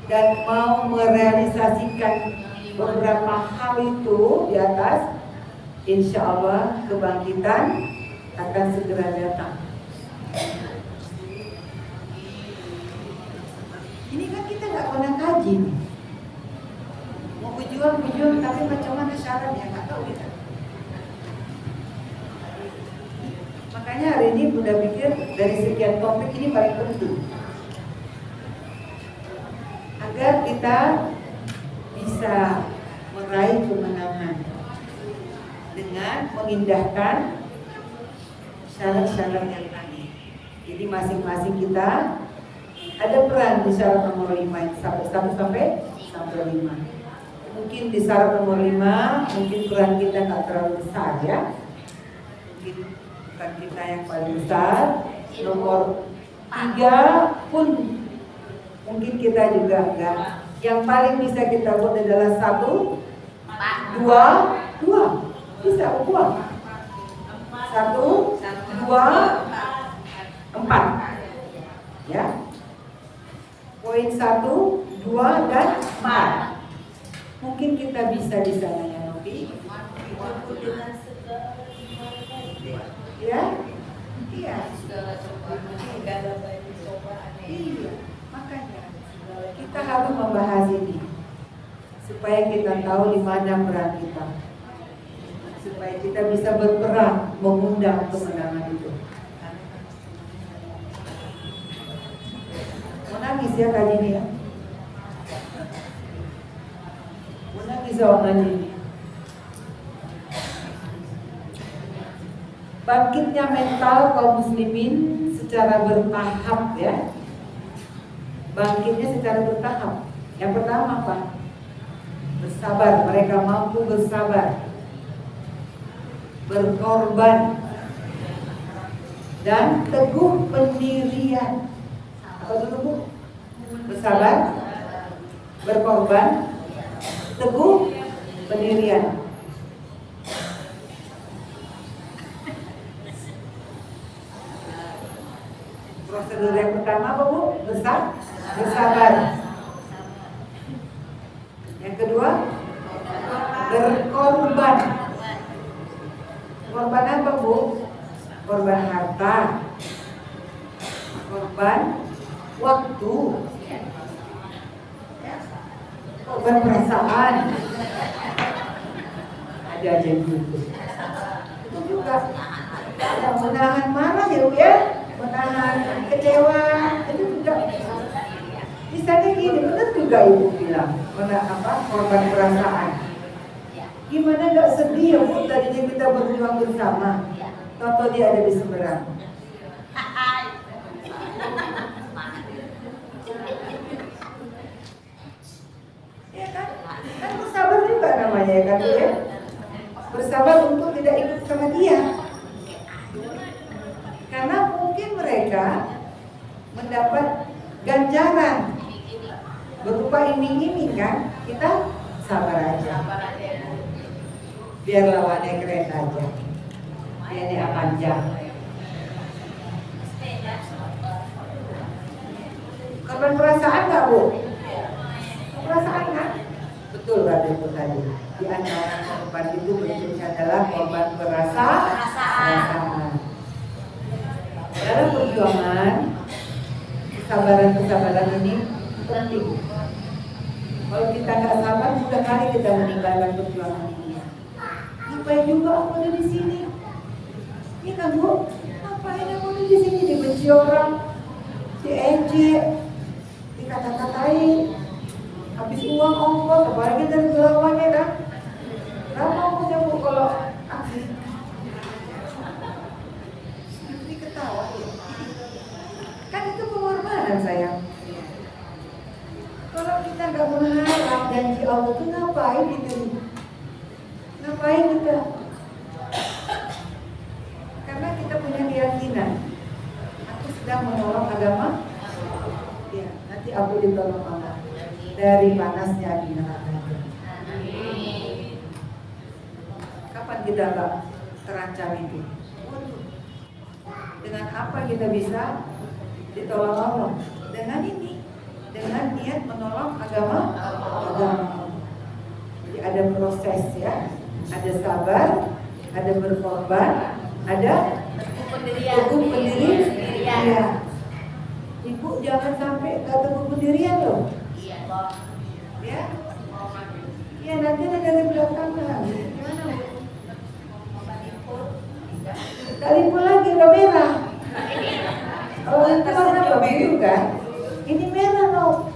dan mau merealisasikan beberapa hal itu di atas, insya Allah kebangkitan akan segera datang. Ini kan kita nggak pernah kaji nih. Mau berjuang tapi macam mana syaratnya nggak tahu kita. Makanya hari ini Bunda pikir dari sekian topik ini paling penting agar kita bisa meraih kemenangan dengan mengindahkan syarat-syarat yang tadi. Jadi masing-masing kita ada peran di syarat nomor 5 sampai 5. Mungkin di syarat nomor 5 mungkin peran kita nggak terlalu besar ya. Mungkin bukan kita yang paling besar. Nomor 3 pun mungkin kita juga enggak. Yang paling bisa kita buat adalah 1, 2. Bisa buat 1, 2, 4. Ya. Poin 1, 2, dan 4. Mungkin kita bisa di sana ya Novi. Ya, iya. Iya, makanya kita harus membahas ini supaya kita tahu di mana peran kita, supaya kita bisa berperan mengundang kemenangan itu. Mau nangis ya kali ini ya? Mau nangis orang ini? Bangkitnya mental kaum muslimin secara bertahap ya. Bangkitnya secara bertahap. Yang pertama apa? Bersabar, mereka mampu bersabar, berkorban, dan teguh pendirian. Apa dulu Bu? Bersabar, berkorban, teguh pendirian. Prosedur yang pertama apa Bu? Bersabar. Yang kedua, berkorban. Korban apa Bu? Korban harta, korban waktu, korban perasaan. Ada aja gitu. Itu juga menahan marah ya Bu ya. Menahan kecewa itu juga misalnya gini, benar juga Ibu bilang korban perasaan. Gimana nggak sedih ya Bu, tadinya kita berjuang bersama, tahu dia ada di seberang. Ya kan bersabar juga namanya ya kan ya. Bersabar untuk tidak ikut sama dia. Karena mungkin mereka mendapat ganjaran berupa iming-iming kan, kita sabar aja. Biar lawannya keren aja. Ini panjang. Korban perasaan nggak Bu? Perasaan kan? Betul Kak Ibu tadi. Di antara korban itu bentuknya adalah korban perasaan. Dalam perjuangan, kesabaran ini penting. Kalau kita nggak sabar, sudah kali kita meninggalkan perjuangan ini. Ngapain juga aku ada di sini? Ini kan Bu, ngapain aku ada di sini? Dibenci orang, diejek, dikata-katain, habis uang ongkos, apalagi dari lawannya kan? Berapa ongkosnya Bu kalau aksi? Ketawa kan sayang? Kalau kita nggak mengharap janji Allah itu ngapain kita? Ngapain kita? Karena kita punya keyakinan, aku sedang menolong agama. Ya, nanti aku ditolong Allah dari panasnya di neraka. Kapan kita nggak terancam itu? Dengan apa kita bisa ditolong Allah? Dengan ini, dengan niat menolong agama. Jadi ada proses ya, ada sabar, ada berkorban, ada teguh pendirian. Ya. Ibu jangan sampai gak teguh pendirian loh. Ya, ya nanti ada dari belakang lah. Gimana? Kali pun lagi udah merah. Kalau itu warna biru kan? Ini merah loh.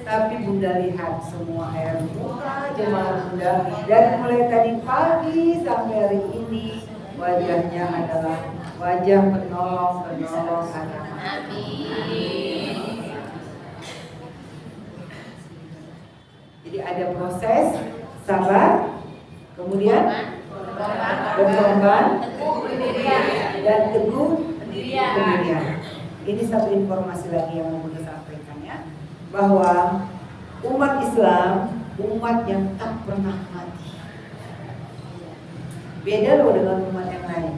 Tapi Bunda lihat semua air muka jemaah Bunda dari mulai tadi pagi sampai hari ini wajahnya adalah wajah penolong anak. Amin. Jadi ada proses sabar, kemudian berkorban dan teguh pendirian. Ini satu informasi lagi yang mau kita sampaikan ya, bahwa umat Islam umat yang tak pernah mati. Beda loh dengan umat yang lain.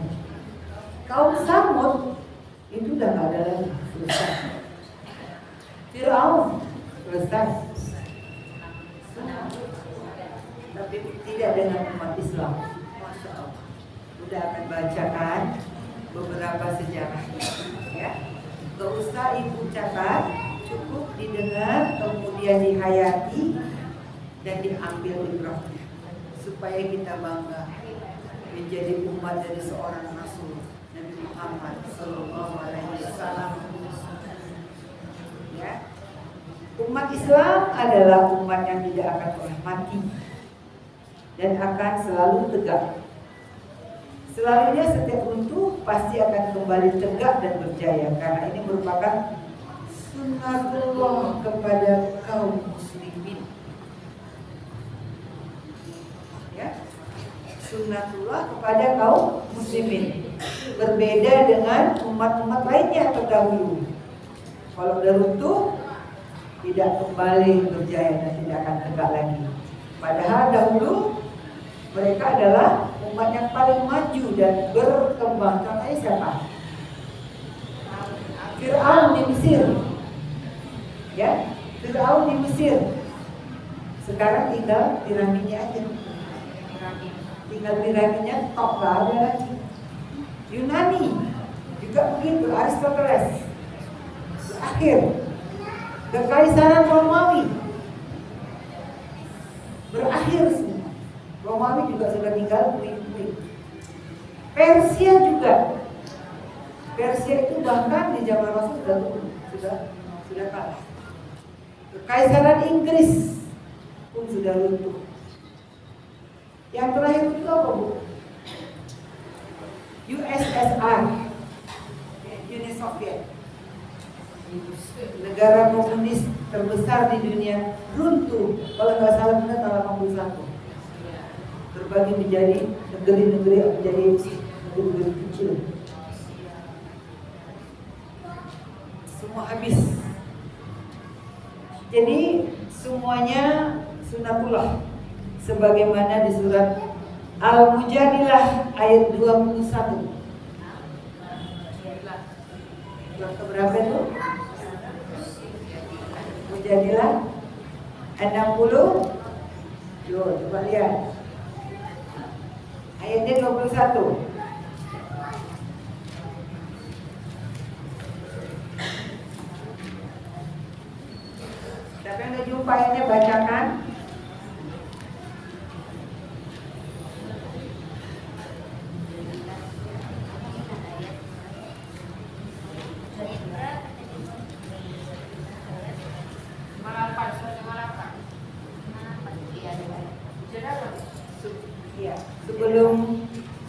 Kaum Samud itu udah nggak ada lagi, selesai. Firaun selesai. Tapi tidak dengan umat Islam. Masya Allah. Udah akan bacakan beberapa sejarahnya, ya. Gak usah ibu catat, cukup didengar, kemudian dihayati dan diambil ibrahnya, supaya kita bangga menjadi umat dari seorang Rasul Nabi Muhammad Sallallahu Alaihi Wasallam. Ya, umat Islam adalah umat yang tidak akan pernah mati dan akan selalu tegak. Selalunya setiap runtuh pasti akan kembali tegak dan berjaya, karena ini merupakan sunnatullah kepada kaum muslimin. Ya, sunnatullah kepada kaum muslimin. Berbeda dengan umat-umat lainnya terdahulu. Kalau udah runtuh, tidak kembali berjaya dan tidak akan tegak lagi. Padahal dahulu mereka adalah umat yang paling maju dan berkembang. Contohnya siapa? Firaun di Mesir. Ya, Firaun di Mesir. Sekarang tinggal piramidnya aja. Tinggal piramidnya top, gak ada lagi. Yunani juga begitu, Aristoteles berakhir. Kekaisaran Romawi berakhir semua. Romawi juga sudah tinggal puing-puing. Persia juga. Persia itu bahkan di zaman Rasul sudah kalah. Kekaisaran Inggris pun sudah runtuh. Yang terakhir itu apa, Bu? USSR, Uni Soviet, negara komunis terbesar di dunia, runtuh. Kalau nggak salah benar tahun 81. Terbagi menjadi negeri-negeri, menjadi negeri kecil. Semua habis. Jadi semuanya sunatullah, sebagaimana di surat Al-Mujadilah ayat 21. Surat keberapa itu? Mujadilah 60. Coba lihat. Ayatnya 21. Siapa yang udah jumpa ayatnya, bacakan.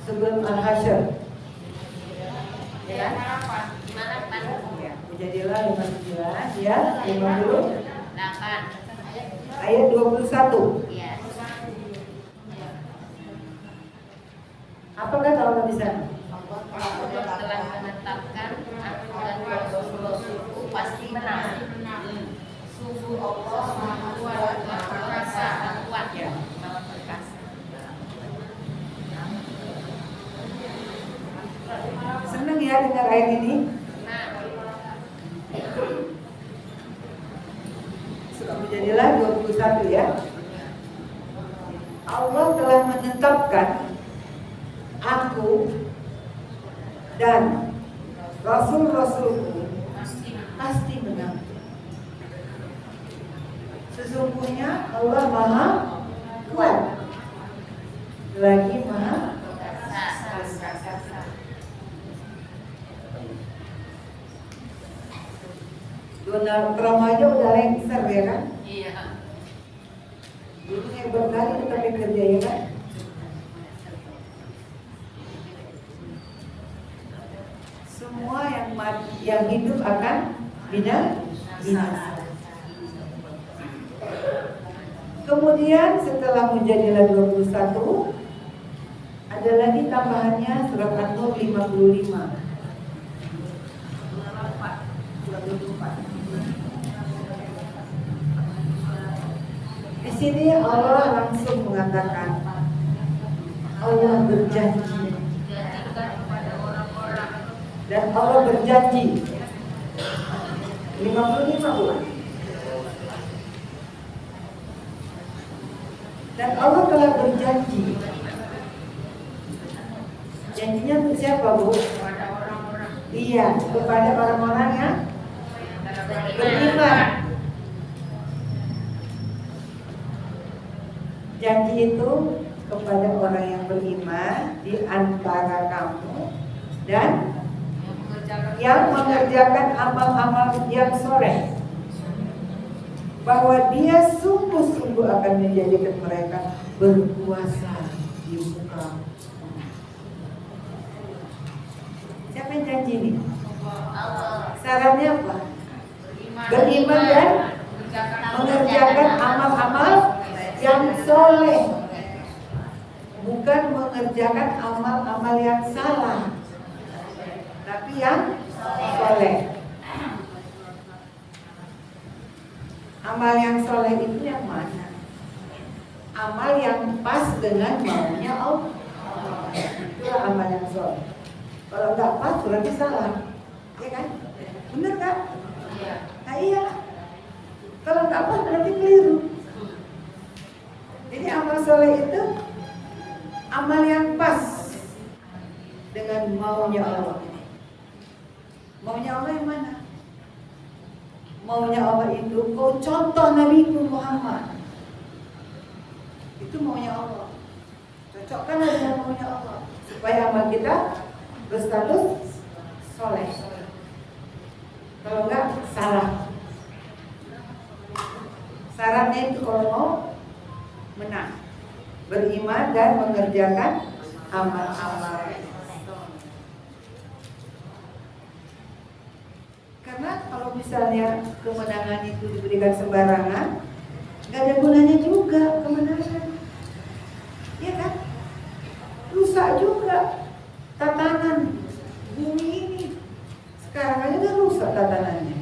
Sebelum Al-Hasyr. Ya. Mujadilah 59 ya, 50 8. ayat 21. Iya. Apa kata Allah di sana? Allah telah menetapkan aku dan rasul-rasulku pasti menang. Sungguh Allah Maha Kuat, Maha Perkasa, Maha Kuat ya, Maha Perkasa. Senang ya dengar ayat ini. Nah, Surah Mujadilah 21 ya. Allah telah menetapkan aku dan rasul-rasulku pasti menang. Sesungguhnya Allah Maha Kuat lagi Maha Perkasa. Donald Trump aja udah lengser ya kan? iya. Dulu hebat kali tetapi kerja ya kan? Semua yang hidup akan binasa. Kemudian setelah Mujadilah 21 ada lagi tambahannya surat An-Nur 55. Di sini Allah langsung mengatakan, Allah berjanji dan Allah berjanji 55 bulan. Dan Allah telah berjanji. Janjinya untuk siapa, Bu? Iya, kepada orang-orang yang beriman. Janji itu kepada orang yang beriman di antara kamu dan yang mengerjakan amal-amal yang soleh, bahwa dia sungguh-sungguh akan menjadikan mereka berkuasa di muka. Siapa yang janji ini? Syaratnya apa? Beriman dan mengerjakan amal-amal yang soleh, bukan mengerjakan amal-amal yang salah, tapi yang soleh. Amal yang soleh itu yang mana? Amal yang pas dengan maunya Allah. Itulah amal yang soleh. Kalau nggak pas berarti salah, ya kan? Bener kan? Nah iya. Kalau nggak pas berarti keliru. Jadi amal soleh itu amal yang pas dengan maunya Allah. Maunya Allah yang mana? Maunya Allah itu kau contoh Nabi Muhammad. Itu maunya Allah. Cocokkanlah dengan maunya Allah supaya amal kita berstatus soleh. Kalau enggak salah. Syaratnya itu kalau mau menang, beriman dan mengerjakan amal-amal. Karena kalau misalnya kemenangan itu diberikan sembarangan, nggak ada gunanya juga kemenangan, ya kan? Rusak juga tatanan bumi ini. Sekarang aja udah rusak tatanannya,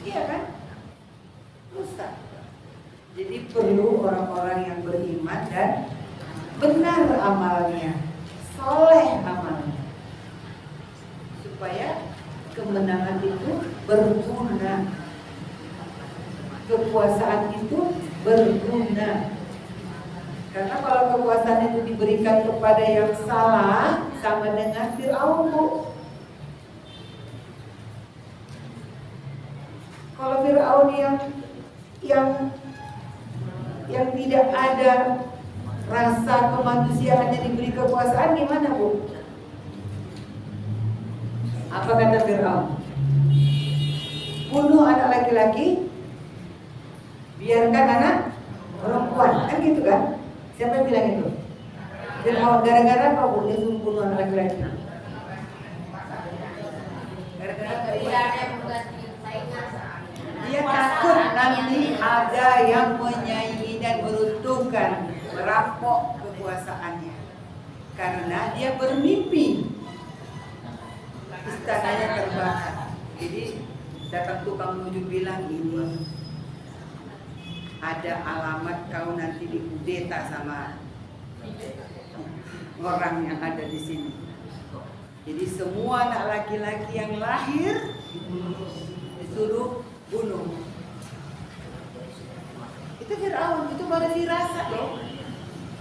iya kan? Rusak. Jadi perlu orang-orang yang beriman dan benar amalnya, soleh amalnya, supaya kemenangan itu berguna, kekuasaan itu berguna. Karena kalau kekuasaan itu diberikan kepada yang salah, sama dengan Fir'aun. Kalau Fir'aun yang tidak ada rasa kemanusiaannya diberi kekuasaan, gimana, Bu? Apa kata Fir'aun? Bunuh anak laki-laki, biarkan anak perempuan, kan gitu kan? Siapa yang bilang itu? Fir'aun. Gara-gara apa, Bu? Dia suruh bunuh anak laki-laki. Gara-gara nanti ada yang menyaingi dan meruntuhkan, merampok kekuasaannya. Karena dia bermimpi istananya terbakar. Jadi datang tukang nujum bilang, ini ada alamat kau nanti dikudeta sama orang yang ada di sini. Jadi semua anak laki-laki yang lahir disuruh bunuh. Itu Fir'aun, itu baru firasat loh.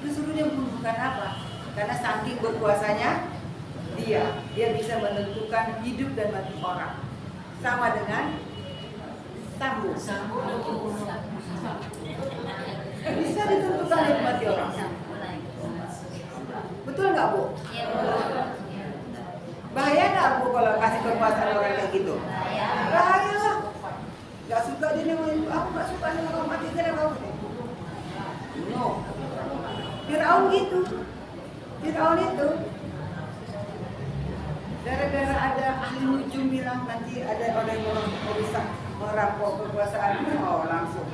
Disuruh dia bunuh, bukan apa? Karena saking berkuasanya dia bisa menentukan hidup dan mati orang. Sama dengan Sambo. Bisa ditentukan hidup mati orang. Betul nggak, Bu? Bahaya nggak, Bu, kalau kasih kekuasaan orang kayak gitu? Bahaya lah. Gak suka dia nengok, aku gak suka nengok orang mati karena kamu. No. Fir'aun gitu. Fir'aun itu gara-gara ada ahli nujum bilang nanti ada orang yang merusak, merampok kekuasaan, oh langsung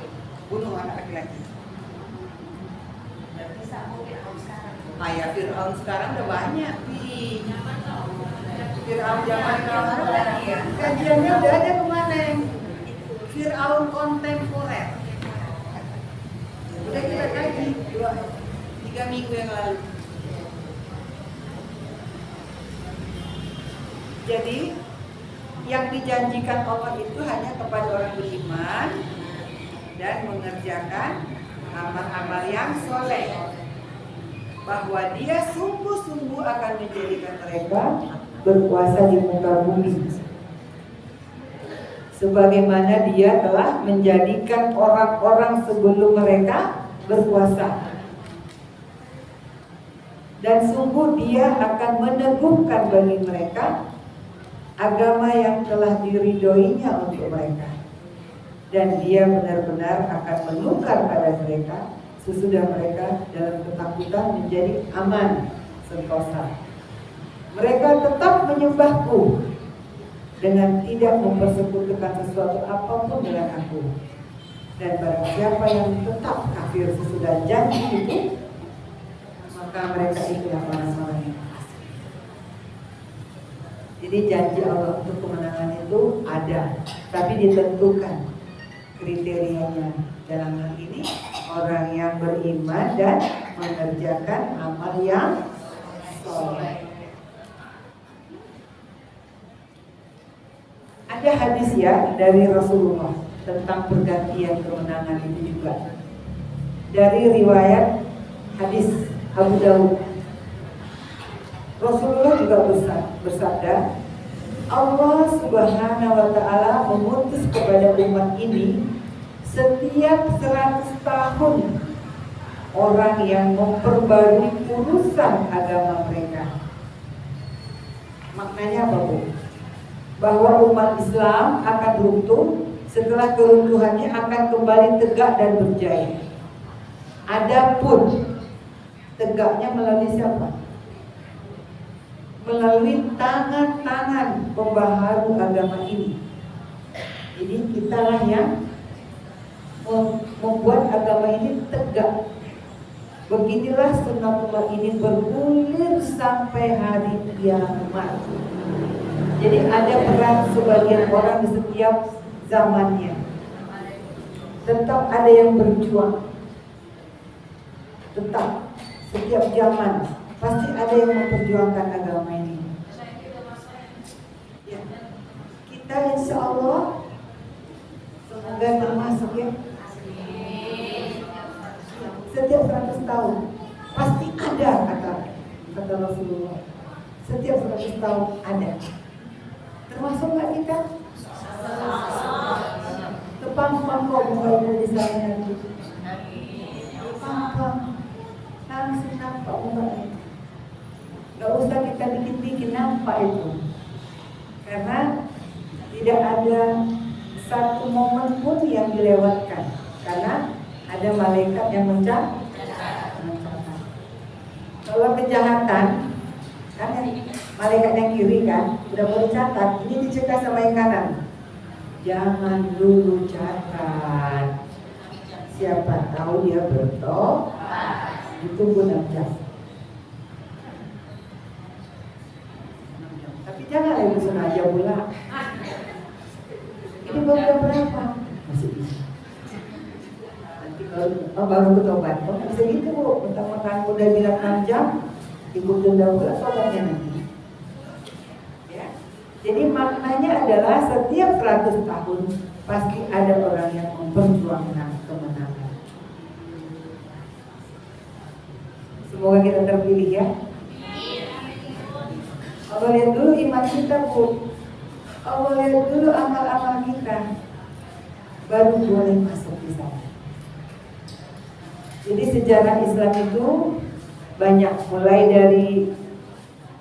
bunuh anak laki-laki. Ayah Fir'aun sekarang udah banyak, Fir'aun zaman kajiannya udah ada kemana? Fir'aun kontemporer. Udah kita kaji 3 minggu yang lalu. Jadi yang dijanjikan Allah itu hanya kepada orang beriman dan mengerjakan amal-amal yang soleh. Bahwa dia sungguh-sungguh akan menjadikan mereka berkuasa di muka bumi. Sebagaimana dia telah menjadikan orang-orang sebelum mereka berkuasa. Dan sungguh dia akan meneguhkan bagi mereka agama yang telah diridhoinya untuk mereka. Dan dia benar-benar akan menukar pada mereka sesudah mereka dalam ketakutan menjadi aman sentosa. Mereka tetap menyembahku dengan tidak mempersekutukan sesuatu apapun dengan aku. Dan barang siapa yang tetap kafir sesudah janji itu, maka mereka itulah orang-orang yang fasik. Jadi janji Allah untuk kemenangan itu ada, tapi ditentukan kriterianya. Dalam hal ini orang yang beriman dan mengerjakan amal yang soleh. Ada hadis ya dari Rasulullah tentang pergantian kemenangan itu juga. Dari riwayat hadis Abu Daud, Rasulullah juga bersabda, Allah Subhanahu wa Ta'ala mengutus kepada umat ini setiap 100 tahun orang yang memperbarui urusan agama mereka. Maknanya apa, Bu? Bahwa umat Islam akan runtuh, setelah keruntuhannya akan kembali tegak dan berjaya. Adapun tegaknya melalui siapa? Melalui tangan-tangan pembaharu agama ini. Jadi kitalah yang membuat agama ini tegak. Beginilah sunnatullah ini bergulir sampai hari kiamat. Jadi ada peran sebagian orang di setiap zamannya. Tetap ada yang berjuang. Tetap setiap zaman pasti ada yang memperjuangkan agama ini. Ya. Kita insya Allah semoga termasuk ya. Setiap 100 tahun pasti ada kata Rasulullah. Setiap 100 tahun ada. Termasuk nggak kita? Tepang-tepang kok buka ibu di sana nanti. Tepang-tepang langsung nampak mukanya. Nggak usah kita bikin-bikin, nampak itu. Karena tidak ada satu momen pun yang dilewatkan. Karena ada malaikat yang mencatat. Kalau kejahatan, kan malaikat yang kiri kan udah mencatat, ini dicegah sama yang kanan. Jangan dulu catat. Siapa tahu dia bertobat. Ditunggu 6 jam. Tapi jangan ibu sengaja pula. Ini baru jam berapa? Masih bisa. Nanti kalau baru bertobat, bisa gitu bu. Mentang-mentang udah bilang 6 jam, ibu tunda pula tobatnya nanti. Ya. Jadi maknanya adalah setiap 100 tahun pasti ada orang yang memperjuangkan kemenangan. Semoga kita terpilih ya. Allah lihat dulu iman kita bu. Allah lihat dulu amal-amal kita, baru boleh masuk di sana. Jadi sejarah Islam itu banyak, mulai dari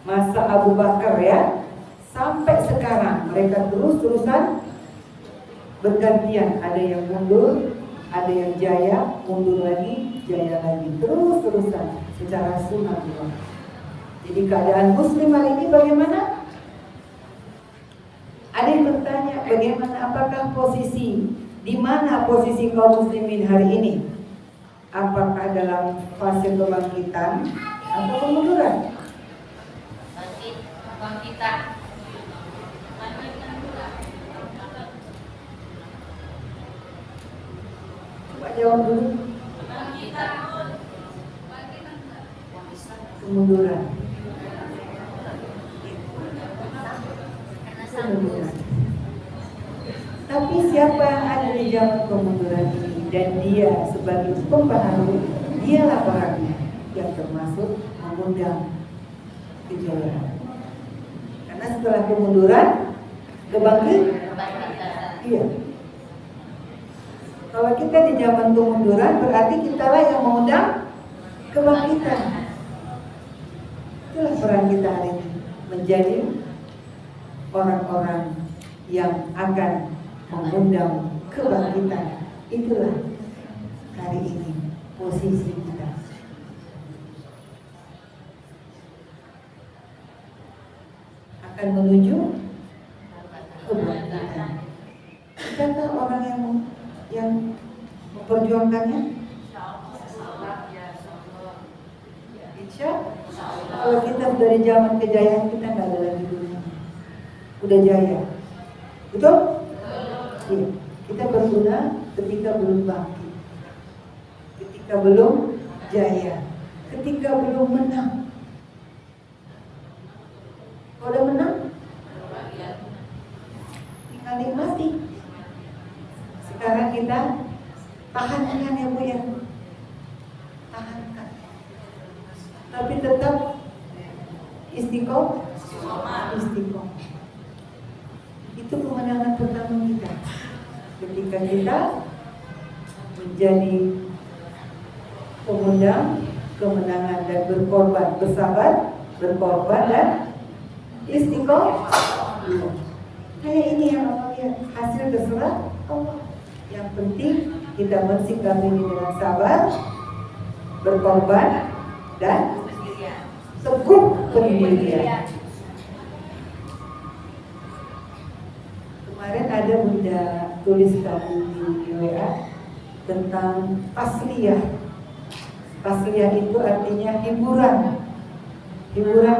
masa Abu Bakar ya, sampai sekarang mereka terus-terusan bergantian. Ada yang mundur, ada yang jaya, mundur lagi, jaya lagi, terus-terusan secara sunatullah. Jadi keadaan muslim hari ini bagaimana? Ada yang bertanya bagaimana, apakah posisi, di mana posisi kaum muslimin hari ini? Apakah dalam fase kebangkitan atau kemunduran? Bangkitan. Coba jawab dulu. Kemunduran. Tapi siapa yang ada di zaman kemunduran ini dan dia sebagai pembaharu, dialah orangnya yang termasuk mengundang kejayaan. Karena setelah kemunduran, kebangkitan. Iya. Kalau kita di zaman kemunduran, berarti kitalah yang mengundang kebangkitan. Itulah peran kita hari ini, menjadi orang-orang yang akan mengundang kebangkitan. Itulah hari ini posisi kita. Akan menuju kebangkitan. Siapakah orang yang memperjuangkannya? Insya kalau kita dari zaman kejayaan, kita nggak ada lagi dunia, udah jaya, betul? Iya. Kita berguna ketika belum bangkit, ketika belum jaya, ketika belum menang. Kalau udah menang, tinggal nikmati. Sekarang kita tahankan ya bu ya, tahankan. Tapi tetap istiqomah. Itu kemenangan pertama kita. Ketika kita menjadi pengundang kemenangan dan berkorban, bersabar, berkorban dan istiqomah. Kayak ini yang Allah lihat, hasil terserah Allah. Yang penting kita mensikapi ini dengan sabar, berkorban dan teguh pendirian. Kemarin ada bunda tulis kamu di WA tentang tasliyah. Tasliyah itu artinya hiburan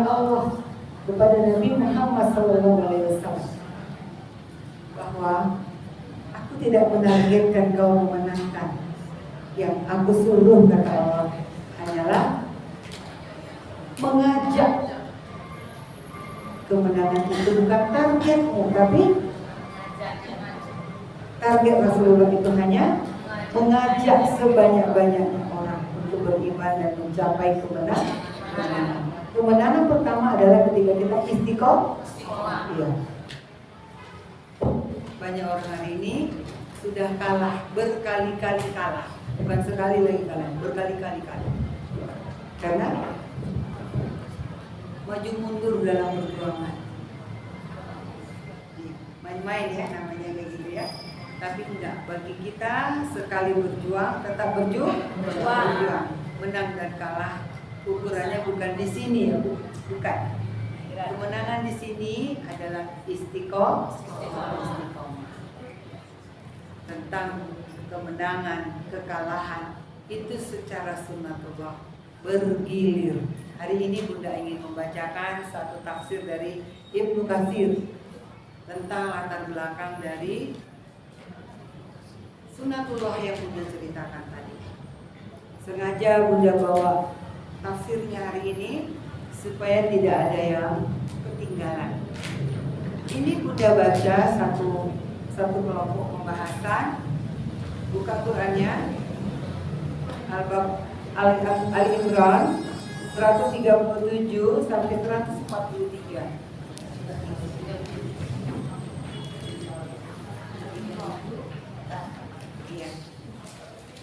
Allah kepada Nabi Muhammad SAW, bahwa aku tidak menargetkan kau memenangkan. Yang aku suruh, kata Allah, hanyalah mengajak. Kemenangan itu bukan targetmu, tapi target Rasulullah itu hanya mengajak sebanyak-banyaknya orang untuk beriman dan mencapai kemenangan. Kemenangan pertama adalah ketika kita istiqomah. Iya. Banyak orang hari ini sudah kalah, berkali-kali kalah, bukan sekali lagi kalah, berkali-kali kalah. Karena maju mundur dalam perjuangan. Main-main ya namanya kayak gitu ya. Tapi enggak, bagi kita sekali berjuang tetap berjuang. Menang dan kalah ukurannya bukan di sini ya, bukan. Kemenangan di sini adalah istiqomah. tentang kemenangan, kekalahan itu secara sunnatullah bergilir. Hari ini Bunda ingin membacakan satu tafsir dari Ibnu Katsir tentang latar belakang dari sunnatullah yang Bunda ceritakan tadi. Sengaja Bunda bawa tafsirnya hari ini supaya tidak ada yang ketinggalan. Ini Bunda baca satu kelompok pembahasan. Buka Qurannya Al-Imran 137 sampai 143. Iya.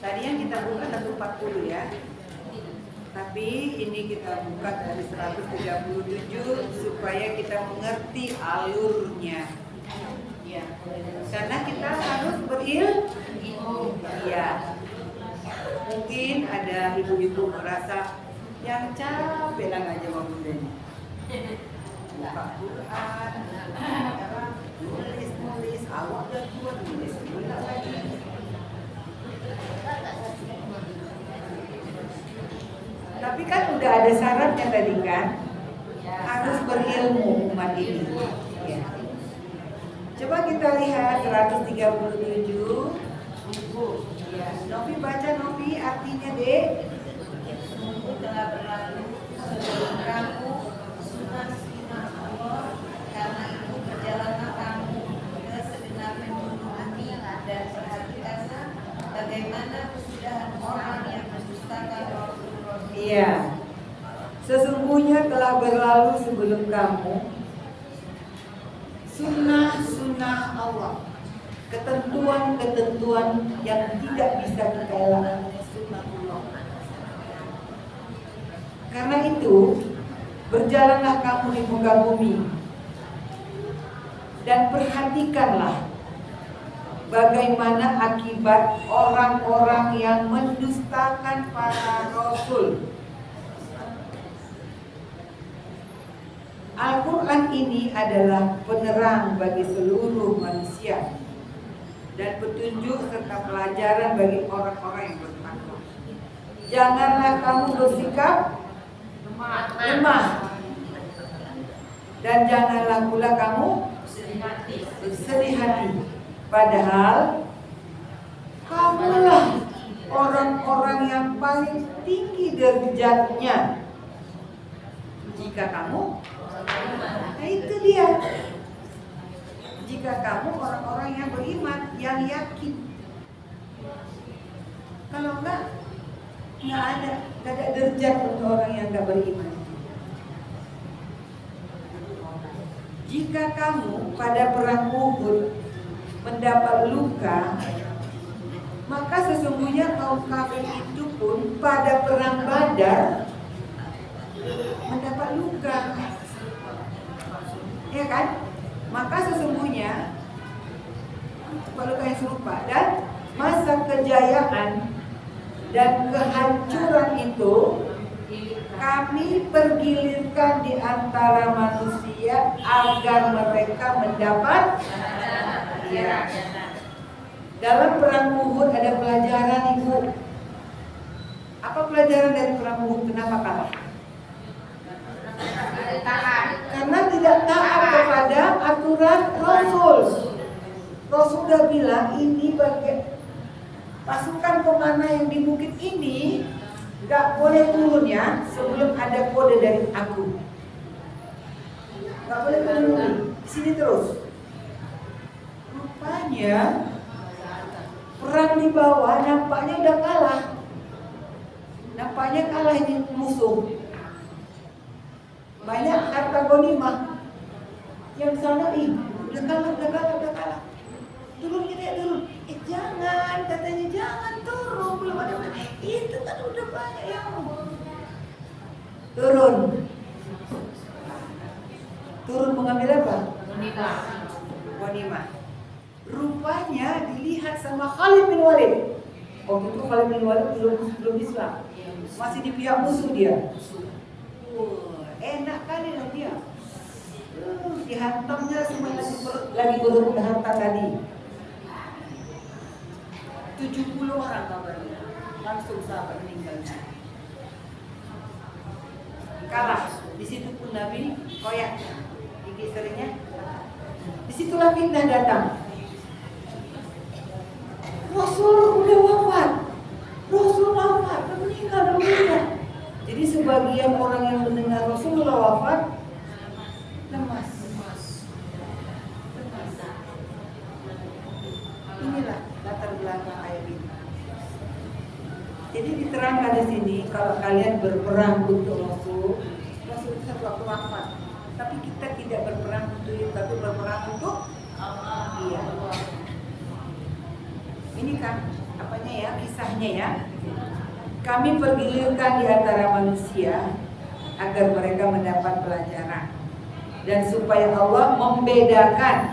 Tadi yang kita buka 140 ya. Tapi ini kita buka dari 137 supaya kita mengerti alurnya. Ya. Karena kita harus berilmu. Iya. Mungkin ada ibu-ibu merasa yang capek lah ngajar sama Bunda ini. Buka Quran, nulis, awak udah tua nulis pula lagi. Tapi kan udah ada syaratnya tadi kan, harus berilmu umat ini. Ya. Coba kita lihat 137. Ya, Novi baca Novi artinya Dek. Sungguh telah berlalu sebelum kamu sunnah Allah, karena itu berjalanlah kamu ke segenap penjuru bumi dan perhatikanlah bagaimana kesudahan orang yang mendustakan Rasulullah. Iya. Sesungguhnya telah berlalu sebelum kamu sunnah Allah, ketentuan-ketentuan yang tidak bisa kita elakkan, sunnatullah. Karena itu berjalanlah kamu di muka bumi dan perhatikanlah bagaimana akibat orang-orang yang mendustakan para rasul. Al-Quran ini adalah penerang bagi seluruh manusia dan petunjuk serta pelajaran bagi orang-orang yang bertakwa. Janganlah kamu bersikap lemah dan janganlah pula kamu bersedih hati. Padahal kamulah orang-orang yang paling tinggi derajatnya jika kamu, nah itu dia. Jika kamu orang-orang yang beriman, yang yakin. Kalau enggak ada derajat untuk orang yang enggak beriman. Jika kamu pada perang Uhud mendapat luka, maka sesungguhnya kaum kafir itu pun pada perang Badar mendapat luka. Ya kan? Maka sesungguhnya luka yang serupa, dan masa kejayaan dan kehancuran itu kami pergilirkan di antara manusia agar mereka mendapat ya. Dalam perang Uhud ada pelajaran Ibu. Apa pelajaran dari perang Uhud? Kenapa kalah? Karena tidak taat kepada aturan Rasul. Rasul sudah bilang ini bagi pasukan pemanah yang di bukit ini nggak boleh turun ya sebelum ada kode dari aku. Nggak boleh turun di sini terus. Rupanya perang di bawah nampaknya udah kalah. Nampaknya kalah ini musuh. Banyak harta ghanimah. Yang sana udah kalah. Turun kita turun. Jangan, katanya jangan turun, belum ada. Itu kan udah banyak yang turun. Turun mengambil apa? Ghanimah. Rupanya dilihat sama Khalid bin Walid. Oh itu Khalid bin Walid belum Islam. Masih di pihak musuh dia. Enak kali lah dia. Dihantamnya semua lagi berharta tadi. 70 orang kabarnya langsung sahabat meninggal. Kalah. Di situ pun Nabi koyak gigi serinya. Disitulah fitnah datang. Rasul udah wafat, udah meninggal. Jadi sebagian orang yang mendengar Rasulullah wafat lemas. Inilah latar belakang ayat ini. Jadi diterangkan di sini kalau kalian berperang untuk Rasul itu satu waktu wafat. Tapi kita tidak berperang untuk itu, tapi berperang untuk Allah. Iya. Ini kan apanya ya, kisahnya ya. Kami pergilirkan di antara manusia agar mereka mendapat pelajaran dan supaya Allah membedakan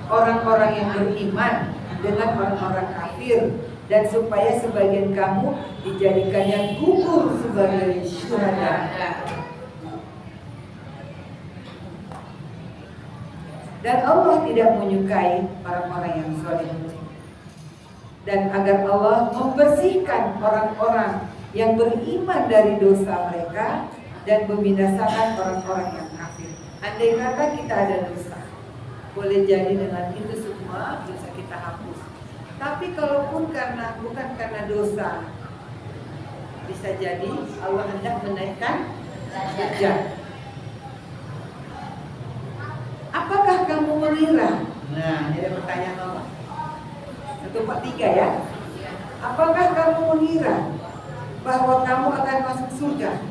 orang-orang yang beriman dengan orang-orang kafir, dan supaya sebagian kamu dijadikannya gugur sebagai syuhada. Dan Allah tidak menyukai orang-orang yang zalim. Dan agar Allah membersihkan orang-orang yang beriman dari dosa mereka dan membinasakan orang-orang yang kafir. Andai kata kita ada dosa, boleh jadi dengan itu semua dosa kita hapus. Tapi kalaupun bukan karena dosa, bisa jadi Allah hendak menaikkan derajat. Apakah kamu mengira? Nah, ini ada pertanyaan Allah. 1, 4, 3 ya. Apakah kamu mengira bahwa kamu akan masuk surga?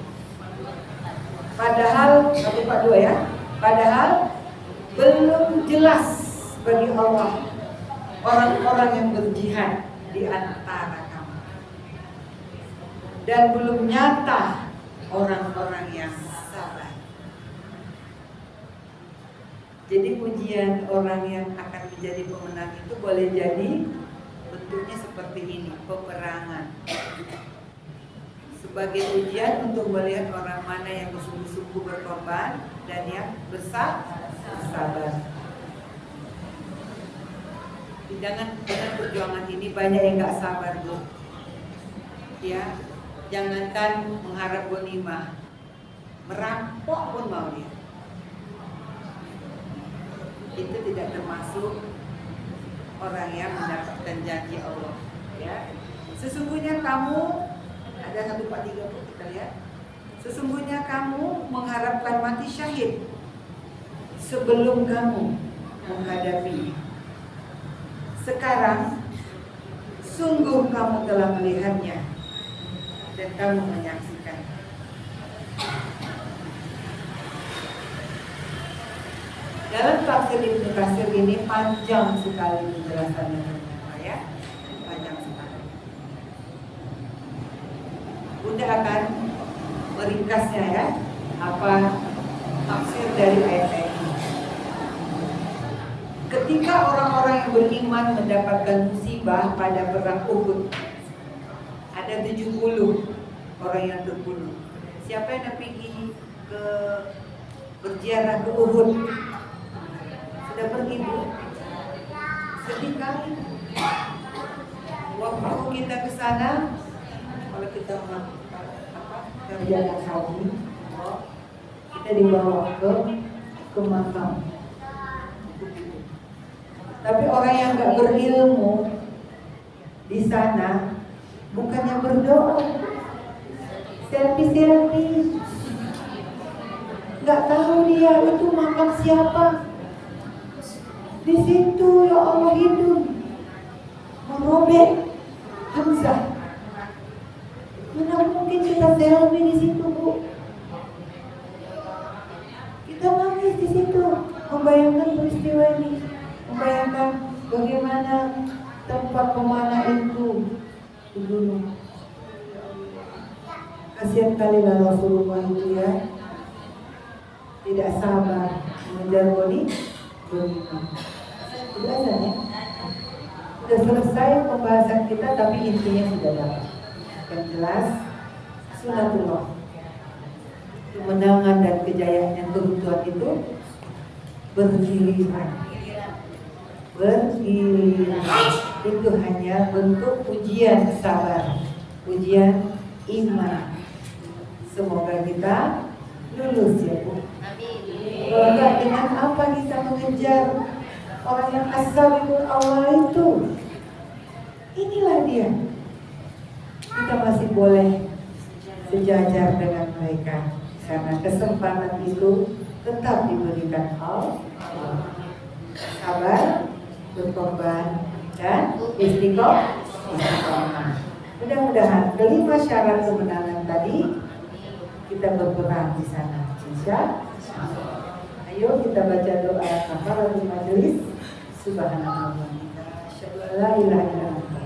Padahal 1, 4, 2 ya. Padahal belum jelas bagi Allah orang-orang yang berjihad di antara kamu, dan belum nyata orang-orang yang sabar. Jadi pujian orang yang akan menjadi pemenang itu boleh jadi bentuknya seperti ini, peperangan, sebagai ujian untuk melihat orang mana yang bersungguh-sungguh berkorban dan yang bersabar. Dengan perjuangan ini banyak yang nggak sabar, Bu. Ya, jangankan mengharap ghanimah, merampok pun mau dia. Itu tidak termasuk orang yang mendapatkan janji Allah. Ya, sesungguhnya kamu ada 1, 4, 3 Bu, kita lihat. Sesungguhnya kamu mengharapkan mati syahid sebelum kamu menghadapi. Sekarang sungguh kamu telah melihatnya dan kamu menyaksikan. Dalam tafsir Ibnu Katsir ini panjang sekali penjelasannya, ya, panjang sekali. Bunda akan meringkasnya ya, apa tafsir dari ayat ini. Ketika orang-orang yang beriman mendapatkan musibah pada perang Uhud, ada 70 orang yang terbunuh. Siapa yang pergi ke berziarah ke Uhud? Sudah pergi, Bu? Sedih kali. Waktu kita ke sana, kalau kita melakukan perjalanan haji, kita dibawa ke makam. Tapi orang yang nggak berilmu di sana bukannya berdoa, selfie, nggak tahu dia itu makam siapa. Di situ ya Allah hidup merobek Hamzah. Mana mungkin kita selfie di situ, Bu? Kita nangis di situ, membayangkan peristiwa ini. Membayangkan bagaimana tempat pemanah itu dibunuh. Kasihan kalilah Rasulullah itu ya, tidak sabar mengejar ghanimah. Biasanya sudah selesai pembahasan kita, tapi intinya sudah dapat. Yang jelas sunatullah, kemenangan dan kejayaan yang tertutup itu bergiliran. berdiri. Itu hanya bentuk ujian sabar, ujian iman. Semoga kita lulus ya Bu. Kalau enggak, dengan apa kita mengejar orang yang as-sabiqul awwal itu? Inilah dia. Kita masih boleh sejajar dengan mereka karena kesempatan itu tetap diberikan Allah. Sabar, berkorban, dan istiqomah. Mudah-mudahan kelima syarat kemenangan tadi kita berperan di sana. Insya Allah. Ayo kita baca doa kafaratul majelis. Subhanallah. Asyhadu an la ilaha illa anta.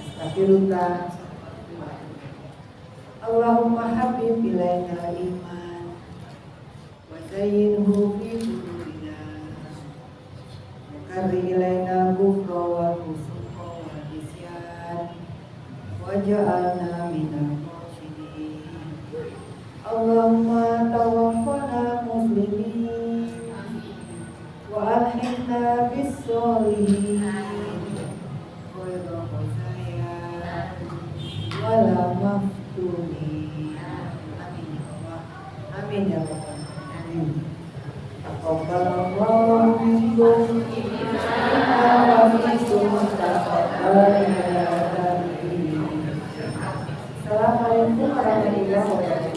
Astagfirullah. Allahumma habib ilaina iman wa zayyinhu fi qulubina wa karri ilaina kufra wal fusuqa wal isyan waj'alna minal rasyidin. Allahumma tawaffana muslimin wa alhiqna bis sholihin ghayra khazaya wala maftuni. Amin ya Allah. Amin ya Allah. Amin. Taqabbalallahu minkum wa minkum taqabbal ya Rabbi. Assalamualaikum warahmatullahi wabarakatuh.